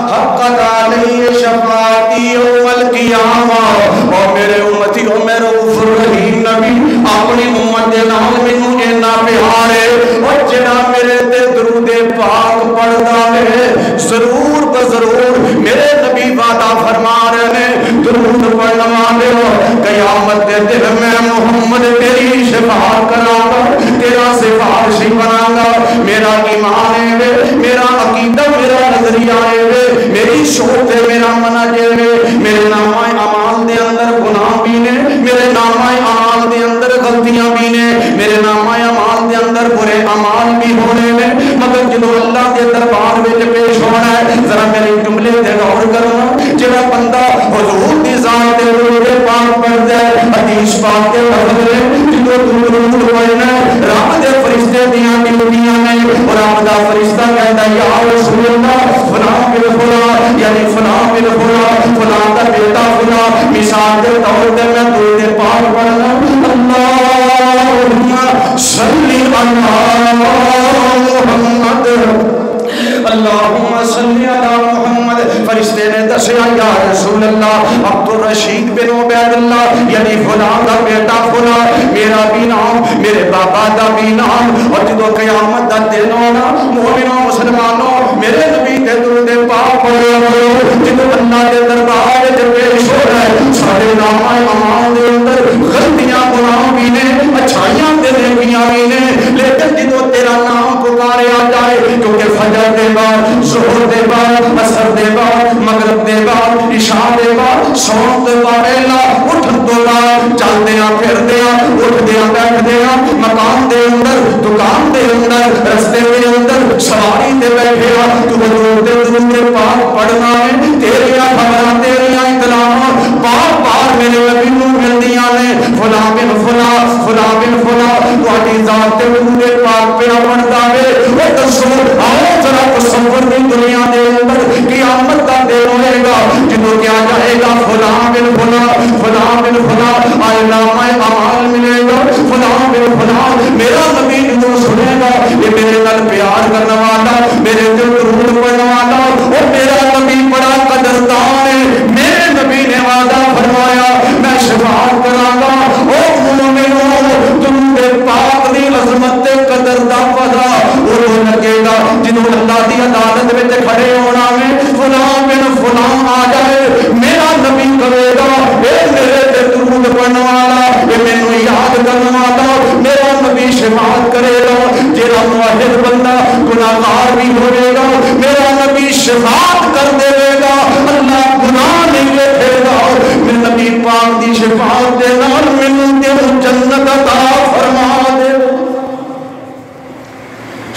حق علی شفاعتی یوم القیامہ او میرے امتی او میرے غفور رحیم نبی اپنی امت دے نال مینوں اینا پیار ہے او جڑا میرے تے درود پاک پڑھدا ہے ضرور بضرور میرے نبی وعدہ فرما رہے ہیں درود پڑھنے والے قیامت دے دن میں محمد تیری شفاعت کراں گا تیرا سفارشی بناں گا میرا ایمان ہے میرا عقیدہ میرا نظریہ ہے میری سوچ ہے میرا منہج ہے میرے نامہ اعمال دے اندر گناہ بھی نے میرے نامہ اعمال دے اندر غلطیاں بھی نے میرے نامہ اعمال دے اندر برے اعمال بھی ہونے نے مگر جدو اللہ دے دربار وچ پیش ہونا ہے ذرا میرے جملے تے غور کرنا جڑا بندہ حضور دی ذات تے درود پاک پڑھدا ہے حدیث پاک تے پڑھدا ہے جدو درود پڑھنا رب دے فرشتے دیاں ڈیوٹیاں نے اور رب دا فرشتہ کہندا یا رسول اللہ فلاں بن فلاں یعنی فلاں بن فلاں فلاں دا بیٹا فلاں مثال کے طور تے میں درود پاک پڑھنا اللہم صلی علی محمد اللہم صلی علی محمد فرشتے نے دسیا یا رسول اللہ عبد الرشید بن عبید اللہ یعنی فلاں دا بیٹا فلاں میرا بھی نام میرے بابا دا بھی نام اور جدو قیامت دا دن ہونا مومنوں مسلمانوں میرے نبی تے درود پاک پڑھو جدو اللہ دے دربار وچ پیش ہو رہا ہے سارے نام اعمال دے اندر غلطیاں گناہ بھی نے اچھائیاں تے نیکیاں بھی نے لیکن جدو تیرا نام پکاریا جائے کیونکہ فجر دے بعد ظہر دے بعد دے بعد عشاء دے بعد سون تو پہلا اٹھن تو بعد چلدیاں پھردیاں اٹھدیاں بیٹھدیاں مکان دے اندر دکان دے اندر رستے دے اندر سواری تے بیٹھے تو حضور دے درود پاک پڑھنا ہے تیریاں خبراں تیریاں اطلاعاں بار بار میرے نبی نوں ملدیاں نے فلاں بن فلاں فلاں بن فلاں تہاڈی ذات تے درود پاک پہ پڑھدا ہے او دسو آؤ ذرا تصور دی دنیا دے اندر قیامت دا دن ہوئے گا جدوں کیا جائے گا فلاں بن فلاں فلاں بن فلاں آئے نامہ اعمال ملے گا فلاں بن فلاں میرا نبی جدوں سنے گا یہ میرے نال پیار کرنے والا میرے دل درود پڑھنے والا اور میرا نبی بڑا قدردان ہے میرے نبی نے وعدہ فرمایا میں شفاعت کراں گا او مومنو درود پاک دی عظمت تے قدر دا پتہ وہ لگے گا جنہوں اللہ دی عدالت وچ کھڑے ہونا ہے فلاں بن فلاں آ جائے میرا نبی کرے گا اے میرے تے درود پڑھنے والا اے مینوں یاد کرنے والا میرا نبی شفاعت کرے گا جڑا موحد بندہ گناہگار بھی ہوے گا میرا نبی شفاعت کر دے گا اللہ گناہ نہیں لکھے گا میرے نبی پاک دی شفاعت دے نال مینوں دل جنت عطا فرما دے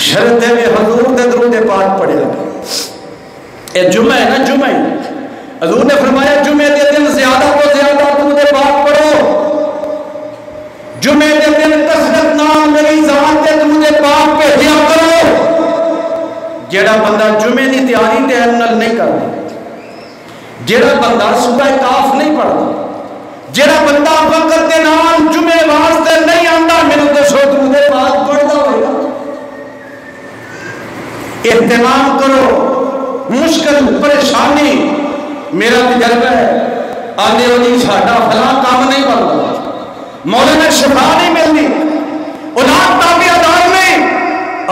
شرط ہے حضور دے درود پاک پڑھے گا اے جمعہ ہے نا جمعہ حضور نے فرمایا جمعے دے دن زیادہ کو زیادہ درود پاک پڑھو جمعے دے دن کثرت نال میری ذات تے درود پاک بھیجیا کرو جیڑا بندہ جمعے دی تیاری ٹائم نال نہیں کردا جیڑا بندہ صبح کاف نہیں پڑھدا جیڑا بندہ وقت دے نال جمعے واسطے نہیں آندا مینوں دسو درود پاک پڑھدا ہوئے گا اہتمام کرو مشکل پریشانی میرا تجربہ ہے آنے والی ساڈا فلاں کام نہیں بنتا مولانا شفا نہیں ملتی اولاد تابع دار نہیں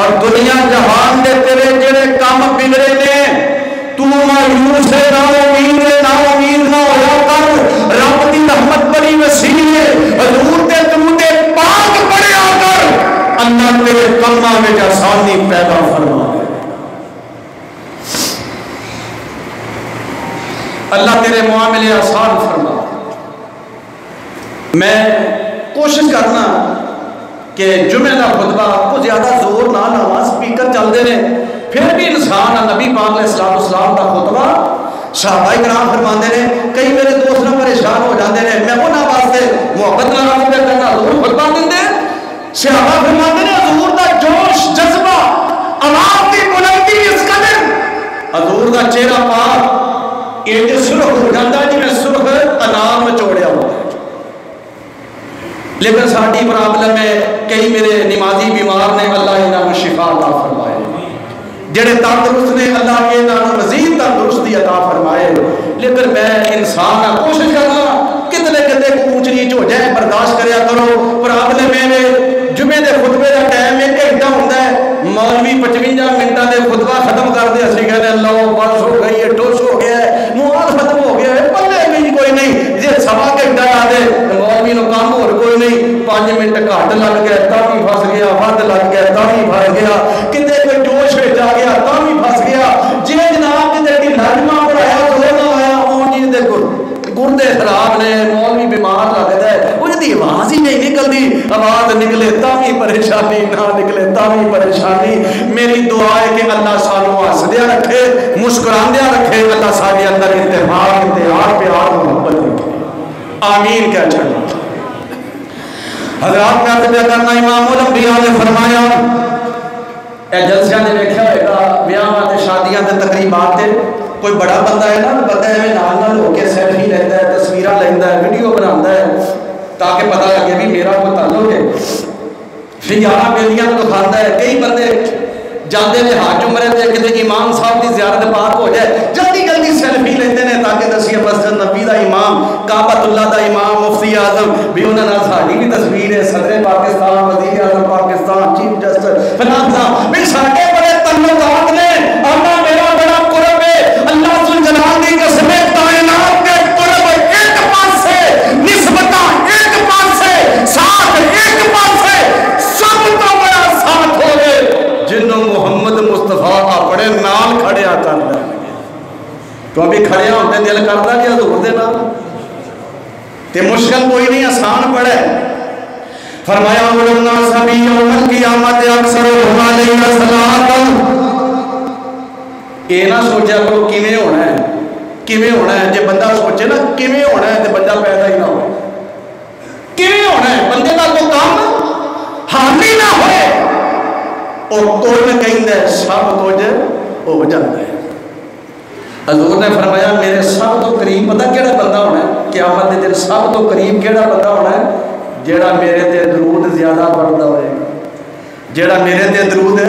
اور دنیا جہان دے تیرے جڑے کام بگڑے نے تو مایوس ہے نا امید نہ ہویا کر رب دی رحمت بڑی وسیع ہے حضور دے درود پاک پڑھیا کر اللہ تیرے کاماں وچ آسانی پیدا فرما دے اللہ تیرے معاملے آسان فرما میں کوشش کرنا کہ جمعہ کا خطبہ کو زیادہ زور نہ لاواں سپیکر چلتے ہیں پھر بھی انسان نبی پاک علیہ السلام کا خطبہ صحابہ کرام فرماندے نے کئی میرے دوست نہ پریشان ہو جاتے ہیں میں انہاں واسطے محبت نال عرض کرنا حضور خطبہ دیندے صحابہ فرماندے نے حضور دا جوش جذبہ عوام دی بلندی اس قدر حضور دا چہرہ پاک یہ سرخ ہو جاتا جی میں سرخ انار مچوڑیا ہوا لیکن ساری پرابلم ہے کئی میرے نمازی بیمار نے اللہ انہوں شفا عطا فرمائے جڑے تندرست نے اللہ انہوں مزید تندرستی عطا فرمائے لیکن میں انسان کوشش کرنا کتنے کتنے اونچ نیچ ہو جائے برداشت کریا کرو پرابلم ہے جمعے دے خطبے کا ٹائم 1 گھنٹہ ہوتا ہے مولوی 55 منٹوں دے خطبہ ختم کر دے اسی کہتے ہیں اللہ بس ہو گئی ہے ٹوس ہو گیا ہے مواد ختم ہو گیا ہے پلے بھی کوئی نہیں جی سوا گھنٹہ لا دے مولوی نو کام اور کوئی نہیں 5 منٹ گھٹ لگ گیا تا بھی پھس گیا ود لگ گیا تا بھی پھس گیا کتے کوئی جوش وچ آ گیا تا بھی پھس گیا جی جناب کتے کی لازمہ پڑھایا تو نہ آیا اون جی دے گردے خراب نے مولوی بیمار لگتا ہے وہ جدی آواز ہی نہیں نکلتی آواز نکلے تا بھی پریشانی نہ نکلے تا بھی پریشانی میری دعا ہے کہ اللہ سانو ہسدیا رکھے مسکراندیا رکھے اللہ سارے اندر اتفاق اتحاد پیار محبت رکھے آمین کیا چاہیے حضرات میں عرض کرنا امام الانبیاء نے فرمایا اے جلسیاں نے دیکھا ہوئے گا بیاہاں تے شادیاں تے تقریبات تے کوئی بڑا بندہ ہے نا بندہ ہے نال ہو کے سیلفی لیتا ہے تصویراں لینا ہے ویڈیو بناتا ہے تاکہ پتہ لگے بھی میرا کوئی تعلق ہے پھر یارہ بیلیاں کو دکھاتا ہے کئی بندے جاندے نے حج عمرے تے کتے امام صاحب دی زیارت پاک ہو جائے جلدی جلدی سیلفی لیندے نے تاکہ دسیے مسجد نبی دا امام کعبۃ اللہ دا امام مفتی اعظم بھی انہاں نال ساڈی بھی تصویر ہے صدر پاکستان وزیر اعظم پاکستان چیف جسٹس فلاں صاحب بھی ساڈے بڑے تعلقات نے اللہ میرا بڑا قرب ہے اللہ ذو جلال دی قسم کائنات کے قرب ایک پاسے نسبتاں ایک پاسے ساتھ ایک پاسے سب تو بڑا ساتھ ہوے جنوں محمد مصطفیٰ اپنے نال کھڑیا کر لیں تو ابھی کھڑے ہوتے دل کرتا کہ حضور دے نام تے مشکل کوئی نہیں، آسان پڑا ہے۔ فرمایا علمنا سبی یوم القیامت اکثرهم علیہ الصلاۃ۔ یہ نہ سوچا کرو کیویں ہونا ہے، کیویں ہونا ہے۔ جے بندہ سوچے نا کیویں ہونا ہے تے بندہ پیدا ہی نہ ہوئے۔ کیویں ہونا ہے بندے کا کوئی کام حامی نہ ہوئے، اور کون کہندا ہے سب کچھ ہو جاتا ہے۔ حضور نے فرمایا میرے سب تو قریب پتہ کیڑا بندہ ہونا ہے قیامت دے دن؟ سب تو قریب کیڑا بندہ ہونا ہے؟ جیڑا میرے تے درود زیادہ پڑھتا ہوئے گا، جیڑا میرے تے درود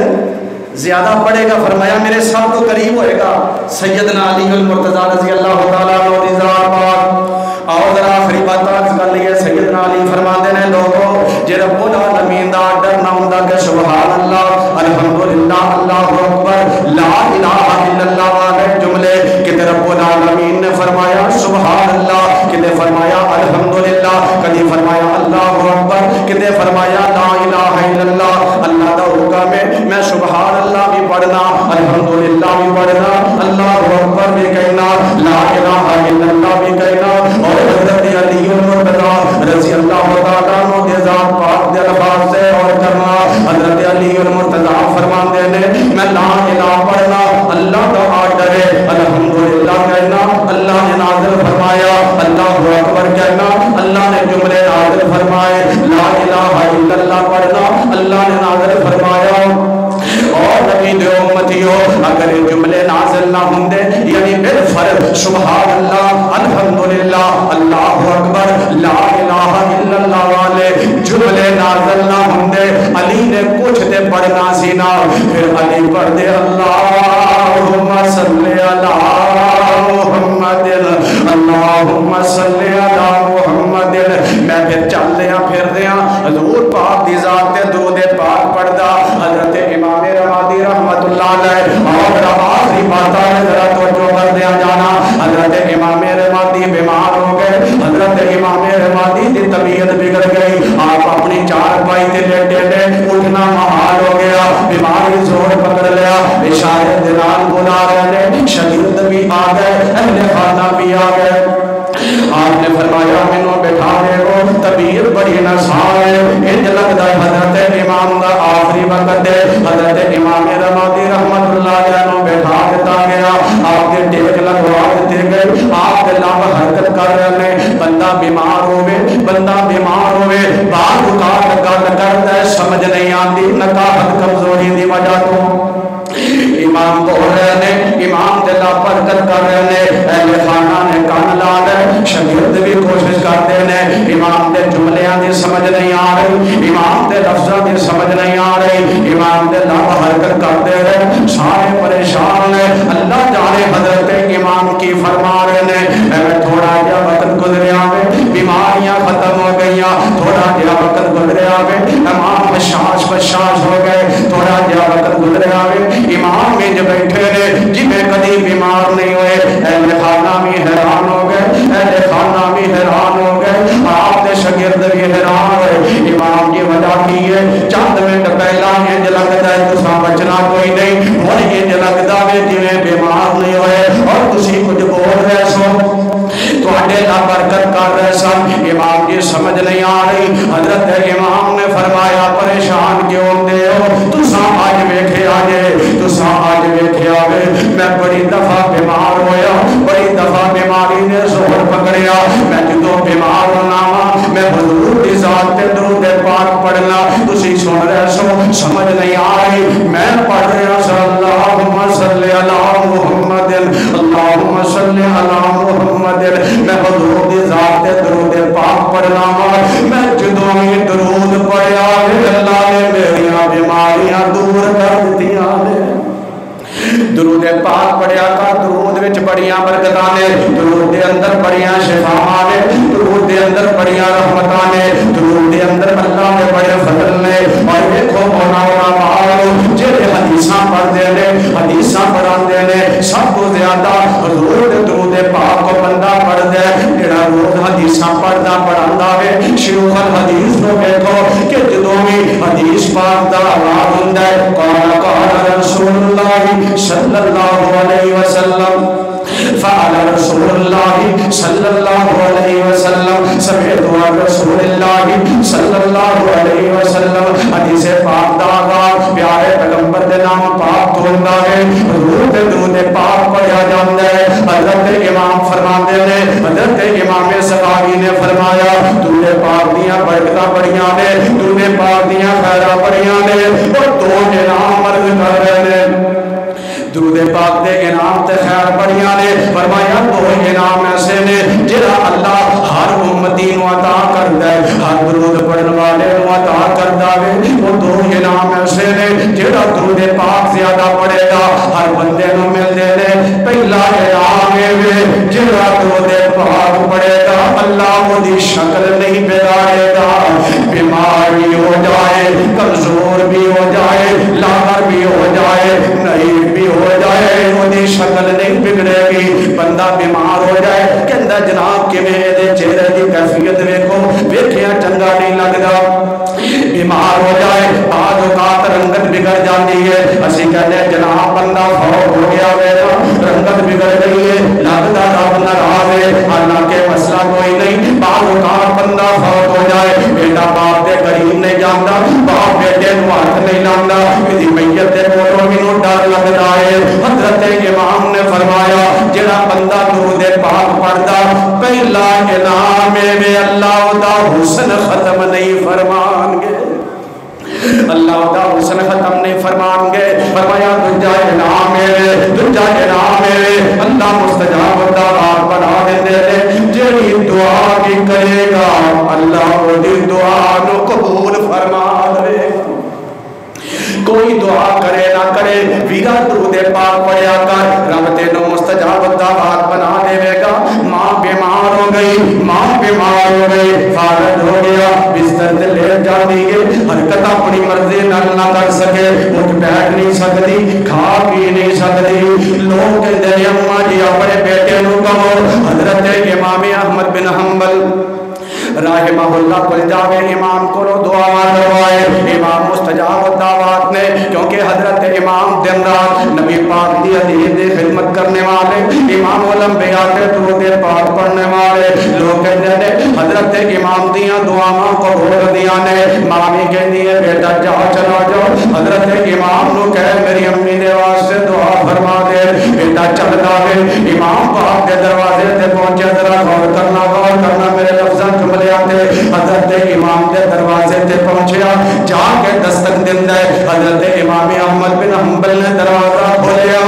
زیادہ پڑھے گا۔ فرمایا میرے سب تو قریب ہوئے گا سیدنا علی المرتضیٰ رضی اللہ تعالیٰ عنہ دی ذات پاک۔ آؤ ذرا آخری بات عرض کر لیے۔ سیدنا علی فرماندے نے لوگوں جے رب العالمین دا ڈرنا ہوندا کہ سبحان اللہ الحمدللہ اللہ اکبر لا الہ الا اللہ والے جملے کہ رب العالمین نے فرمایا سبحان اللہ، کہ فرمایا الحمدللہ، کدی فرمایا اللہ اکبر، کہ فرمایا لا الہ الا اللہ۔ اللہ دا حکم ہے میں سبحان اللہ بھی پڑھنا، الحمدللہ بھی پڑھنا، اللہ اکبر بھی کہنا، لا الہ الا اللہ بھی کہنا۔ اور حضرت علی المرتضیٰ رضی اللہ تعالیٰ عنہ کے ذات پاک دے الفاظ سے اور کرنا۔ حضرت علی المرتضیٰ فرماندے نے میں لا الہ پڑھنا، اللہ کا آرڈر ہے، الحمدللہ کہنا، اللہ نے نازل فرمایا، اللہ اکبر کہنا، اللہ نے جملے نازل فرمائے، لا الہ الا اللہ پڑھنا، اللہ نے نازل فرمایا۔ اور نبی دے امتیوں اگر جملے نازل نہ ہوندے یعنی بالفرض سبحان اللہ الحمدللہ اللہ اکبر لا الہ الا اللہ والے جملے نازل نہ ہوندے، علی نے کچھ تے پڑھنا سی نا، پھر علی پڑھ دے اللہم صلی علی محمد اللہم صلی علی محمد۔ میں پھر چل دیا پھر دیا حضور پاک دی ذات تے درود پاک پڑھدا۔ حضرت امام رمادی رحمت اللہ علیہ اور آخری بات ہے ذرا توجہ کر دیا جانا۔ حضرت امام رمادی بیمار ہو گئے، حضرت امام رمادی دی طبیعت بگڑ گئی، آپ اپنی چار پائی تے لیٹے نے، اٹھنا محال ہو گیا، بیماری زور پکڑ لیا، اشارے دلال بلا رہے نے، شگرد بھی آ گئے، اہل خانہ بھی آ گئے۔ آپ نے فرمایا منو بٹھا دے گو، طبیعت بڑی نسان ہے، انج لگتا ہے حضرت امام کا آخری وقت ہے۔ حضرت امام رمادی رحمت اللہ علیہ بیٹھا دیتا گیا، آپ کے ٹیک لگوا دیتے گئے، آپ کے لب حرکت کر رہے ہیں۔ بندہ بیمار ہوئے، بندہ بیمار ہوئے، بعد اوقات گل کرتا ہے سمجھ نہیں آتی، نکاحت کمزوری دی وجہ تو امام بول رہے ہیں، امام دے لب حرکت کر رہے ہیں، اہل خانہ نے کان لا گئے، شاگرد بھی کوشش کرتے ہیں، امام دے جملیاں دی سمجھ نہیں آ رہی، امام دے لفظاں دی سمجھ نہیں آ رہی، امام دے لب حرکت کرتے رہے، سارے پریشان ہیں۔ اللہ جانے حضرت امام کی فرما رہے ہیں اے تھوڑا جا وقت گزریا ہوئے، بیماریاں ختم ہو گئیاں، تھوڑا جا وقت گزریا ہوئے، امام بشاش ہو گئے، تھوڑا جا وقت گزریا ہوئے، امام میں جو بیٹھے نے جنہیں کدی بیمار نہیں ہوئے، اہل خانہ بھی حیران ہو گئے، اہل خانہ بھی حیران ہو گئے، آپ دے شاگرد بھی حیران ہوئے۔ امام کی وجہ کی ہے چند منٹ پہلا انج لگتا ہے تساں بچنا کوئی نہیں، ہن انج لگدا ہے جویں بیمار نہیں ہوئے اور تسی کچھ بول رہے سو، تواڈے لا برکت کر رہے سن۔ امام کی سمجھ نہیں آ رہی، حضرت امام نے فرمایا پریشان کیوں ہوندے ہو؟ تساں اج ویکھیا جے، تساں اج ویکھیا وے میں بڑی دفعہ بیمار ہویا، بڑی دفعہ بیماری نے زور پکڑیا، میں جدوں بیمار ہونا وا میں حضور دی ذات تے درود پاک پڑھنا، تسی سن رہے سو سمجھ نہیں آ رہی، میں پڑھ رہا صلی اللہم صلی علی محمد اللہم صلی علی محمد، میں حضور دی ذات تے درود پاک پڑھنا وا، میں جدوں ہی درود پڑھیا اللہ نے میریاں بیماریاں دور کر دتیاں نے۔ درود پاک پڑھیا کر، درود وچ بڑیاں برکتاں نے، درود دے اندر بڑیاں شفاواں نے، درود دے اندر بڑیاں رحمتاں نے، درود دے اندر اللہ دے بڑے فضل نے۔ اور دیکھو مولانا مال جڑے حدیثاں پڑھدے نے، حدیثاں پڑھاندے نے، سب تو زیادہ حضور دے درود پاک کو بندہ پڑھدا ہے جڑا روز حدیثاں پڑھدا پڑھاندا وے۔ شیوخ الحدیث نو دیکھو کہ جدوں بھی حدیث پاک دا آغاز ہوندا ہے قال قال رسول اللہ صلی اللہ علیہ وسلم ہوتا ہے حضور دے درود پاک پڑھیا جاتا ہے. حضرت امام فرماتے ہیں, حضرت امام سخاوی نے فرمایا درود پاک دیاں برکتاں بڑیاں نے, درود پاک دیاں خیراں بڑیاں نے, اور دو انعام عرض کر رہے ہیں. درود پاک دے انعام تے خیر بڑیاں نے. فرمایا دو انعام ایسے نے جڑا اللہ ہر امتی نو عطا کردا ہے, ہر درود پڑھن والے نو عطا کردا ہے. وہ دو انعام ایسے نے جڑا درود پاک زیادہ پڑھے گا ہر بندے نو ملدے نے. پہلا انعام ہے جڑا درود پاک پڑھے گا اللہ وہ دی شکل نہیں بگاڑے گا. بیمار بھی ہو جائے, کمزور بھی ہو جائے, لاغر بھی ہو جائے, نہیں بھی ہو جائے, وہ دی شکل نہیں بگڑے گی. بندہ بیمار ہو جائے کہندا جناب کہ میں دے چہرے دی کیفیت ویکھو, ویکھیا چنگا نہیں لگدا. بیمار ہو جائے بعض اوقات رنگت بگڑ جاتی ہے, اسی کہنے جناب بندہ فوت ہو گیا ویلا رنگت بگڑ گئی ہے لگتا رب ناراض ہے, حالانکہ مسئلہ کوئی نہیں. بعض اوقات بندہ فوت ہو جائے بیٹا باپ دے قریب نہیں جاندا, باپ بیٹے نو ہاتھ نہیں لاندہ, میری میت دے کولوں مینوں ڈر لگدا ہے. حضرت امام نے فرمایا جڑا بندہ درود پاک پڑھدا پہلا انعام ہے اللہ دا حسن ختم نہیں فرمان گے, اللہ دا حسن ختم نہیں فرمان گے. فرمایا دوجا انعام ہے, دوجا انعام ہے اللہ مستجاب دعوات بنا دیندے نے. جڑی دعا بھی کرے گا اللہ وہ دی دعا نو قبول فرما دے. کوئی دعا کرے نہ کرے ویرا درود پاک پڑھیا کر, رب تینوں مستجاب دعوات بنا دے گا. ماں بیمار ہو گئی, ماں بیمار ہو گئی, فارغ ہو گیا بستر تے لیٹ جاتی ہے, حرکت اپنی مرضی نال نہ کر سکے, اٹھ بیٹھ نہیں سکتی, کھا پی نہیں سکتی. لوگ کہتے ہیں اماں جی اپنے بیٹے نو کہو. حضرت امام احمد بن حنبل رحمہ اللہ کو جاوے امام کو دعا کروائے. امام مستجاب دعوات نے, کیونکہ حضرت امام دن رات نبی پاک دی حدیث دی خدمت کرنے والے, امام الانبیاء کے درود پاک پڑھنے والے. لوگ کہتے ہیں حضرت امام دیاں دعاواں قبول ہوندیاں نے. مامی کہندی ہے بیٹا جا چلا جاؤ, حضرت امام نو کہے میری امی دے واسطے دعا فرما دے. بیٹا چلدا ہے امام پاک دے دروازے تے پہنچے, ذرا غور کرنا میرے لفظاں جملے آتے. حضرت امام دے دروازے تے پہنچیا, جا کے دستک دیندا ہے. حضرت امام احمد بن حنبل نے دروازہ کھولیا.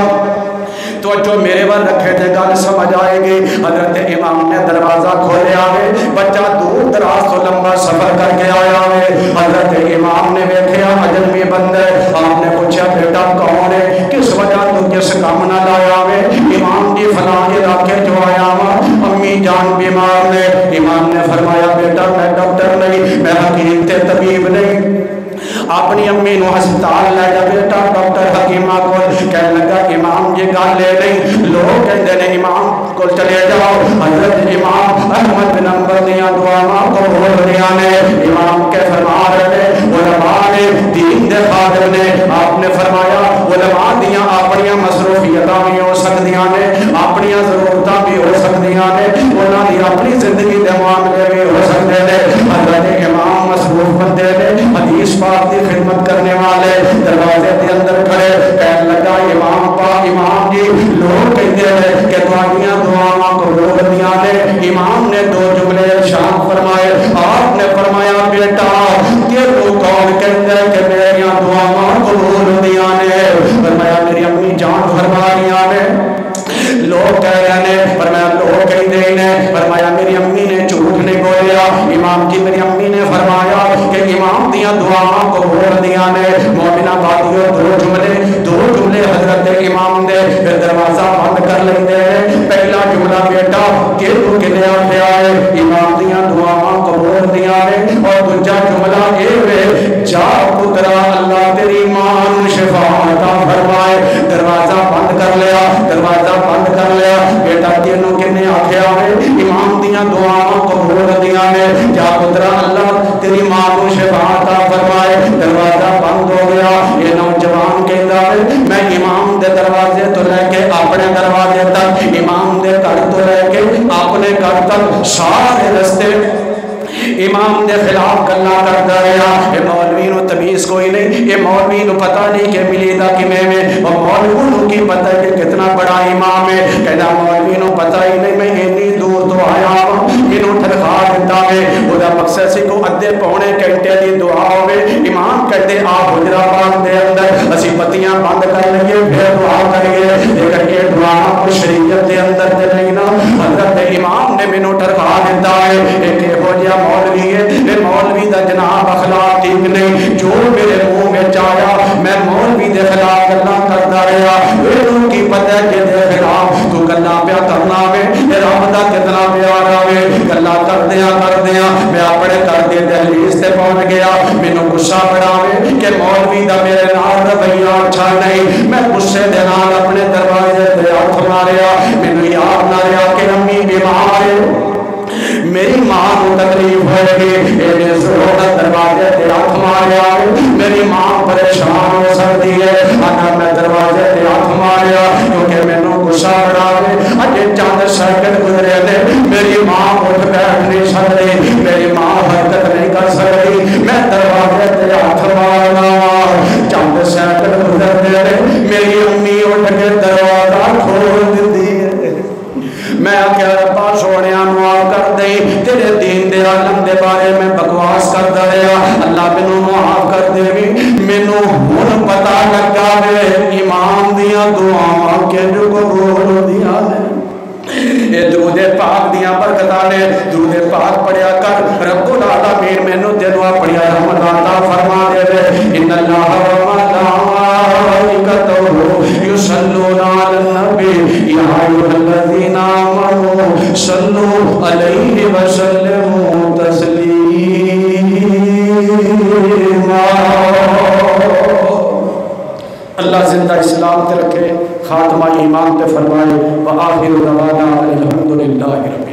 تو جو میرے ور رکھے تھے گل سمجھ آئے گی. حضرت امام نے دروازہ کھولیا ہے, بچہ دور دراز تو لمبا سفر کر کے آیا ہے. حضرت امام نے ویکھیا اجنبی بندہ, آپ نے پوچھا بیٹا کون ہے, کس وجہ تو کس کام نہ لایا ہے؟ امام جی فلاں علاقے جو آیا ہوں, امی جان بیمار نے. امام نے فرمایا بیٹا میں ڈاکٹر نہیں, میں حکیم تے طبیب نہیں, اپنی امی نو ہسپتال لے جا بیٹا ڈاکٹر حکیمہ کو. کہنے لگا امام یہ گل لے نہیں, لوگ کہتے ہیں امام کو چلے جاؤ. حضرت امام احمد بن حنبل دیاں دعاواں قبول ہوندیاں نے. امام کے فرما رہے علماء نے, دین دے خادم نے, آپ نے فرمایا علماء دیاں اپنی مصروفیتاں بھی ہو سکدیاں نے, اپنی ضرورتاں بھی ہو سکدیاں نے, انہاں دی اپنی زندگی دے معاملے بھی ہو سکدے نے. حضرت امام مصروف بندے نے, حدیث پاک کی خدمت کرنے والے, دروازے کے اندر کھڑے. کہنے لگا امام پاک امام جی لوگ کہتے ہیں کہ تمہاریاں دعاواں قبول ہوندیاں نے. امام نے دو جملے ارشاد فرمائے. آپ نے فرمایا بیٹا کہ تو کون کہتا ہے کہ میری دعاواں قبول ہوندیاں نے؟ فرمایا میری امی جان فرما رہی نے. لوگ کہہ رہے ہیں, فرمایا لوگ کہتے ہیں. فرمایا میری امی نے جھوٹ نہیں بولیا. امام کی میری امی نے فرمایا کہ امام دیاں دعاواں قبول ہوندیاں نے. مومنہ باتیوں دو جملے حضرت امام دے پھر دروازہ بند کر لیندے ہیں. پہلا جملہ بیٹا کہ تو کنے آکھیا ہے امام دیاں دعاواں قبول ہوندیاں نے, اور دوجا جملہ اے وے جا پترا اللہ تیری ماں نوں شفا عطا فرمائے. دروازہ بند کر لیا, دروازہ بند کر لیا. بیٹا تینوں کنے آکھیا ہے امام دیاں دعاواں قبول ہوندیاں نے, جا پترا اللہ تیری ماں نوں شفا عطا فرمائے. دروازہ بند ہو گیا. یہ نوجوان کہندا ہے میں امام دے دروازے تو لے کے اپنے دروازے تک, امام دے گھر تو لے کے اپنے گھر تک سارے رستے امام دے خلاف گلا کرتا رہا. یہ مولوی نو تمیز کوئی نہیں, یہ مولوی نو پتہ نہیں کہ ملی دا کمیں میں, اور مولوی نو کی پتہ کہ کتنا بڑا امام ہے. کہنا مولوی نو پتہ ہی نہیں میں اتنی دور تو آیا ہوں, انہوں تنخواہ دیتا ہے. وہ مقصد سی کو ادھے پونے گھنٹے دی دعا ہوئے. امام کہتے آ حجرہ پاک دے اندر اسی بتیاں بند کر لئیے پھر دعا کریے, لیکن یہ دعا کو شریعت دے اندر دے نہیں نا. حضرت امام نے مینوں تنخواہ دیتا ہے. ایک ہو جا مولوی ہے, یہ مولوی دا جناب اخلاق ٹھیک نہیں, جو میرے منہ میں چایا میں مولوی دے خلاف گلا کرتا رہا. انہوں کی پتہ کہ دے خلاف تو گلا پیا کرنا میں رب دا کتنا پیارا ہے. گلا کردیاں میں اپنے گھر کے دہلیز تے پہنچ گیا. مینوں غصہ بڑا ہے کہ مولوی دا میرے نال رویہ اچھا نہیں. میں غصے دے نال اپنے دروازے تے ہاتھ ماریا. مینوں یاد نہ رہا کہ امی بیمار ہے, میری ماں کو تکلیف ہوئے گی, میرے زور دروازے تے ہاتھ ماریا. میری ماں پریشان ہو سکتی ہے, اگر میں دروازے تے ہاتھ ماریا کیونکہ مینوں غصہ بڑا ہے. اجے چند سیکنڈ گزرے نے, میری ماں اٹھ بیٹھ نہیں سکتی, میری ماں حرکت نہیں کر سکتی. میں دروازے تے ہاتھ مارنا, چند سیکنڈ گزرتے نے, میری امی اٹھ کے دروازہ کھول دیتی ہے. میں آخیا ربا سونے معاف کر دے, تیرے دین دے عالم دے بارے میں بکواس کرتا رہا, اللہ مینوں معاف کر دے. مینوں ہن پتہ لگا وے امام دیاں دعاواں کنج قبول ہوندیاں نے. اے درود پاک دیاں برکتاں نے. درود پاک پڑھیا کر, رب العالمین مینوں تینوں اپنی رحمت عطا فرما دے. ان اللہ و ملائکتہ یصلون علی النبی یا ایھا الذین آمنوا صلوا علیہ وسلموا تسلیما. اللہ زندہ اسلام تے رکھے, خاتمہ ایمان تے فرمائے. وآخر دعوانا الحمدللہ رب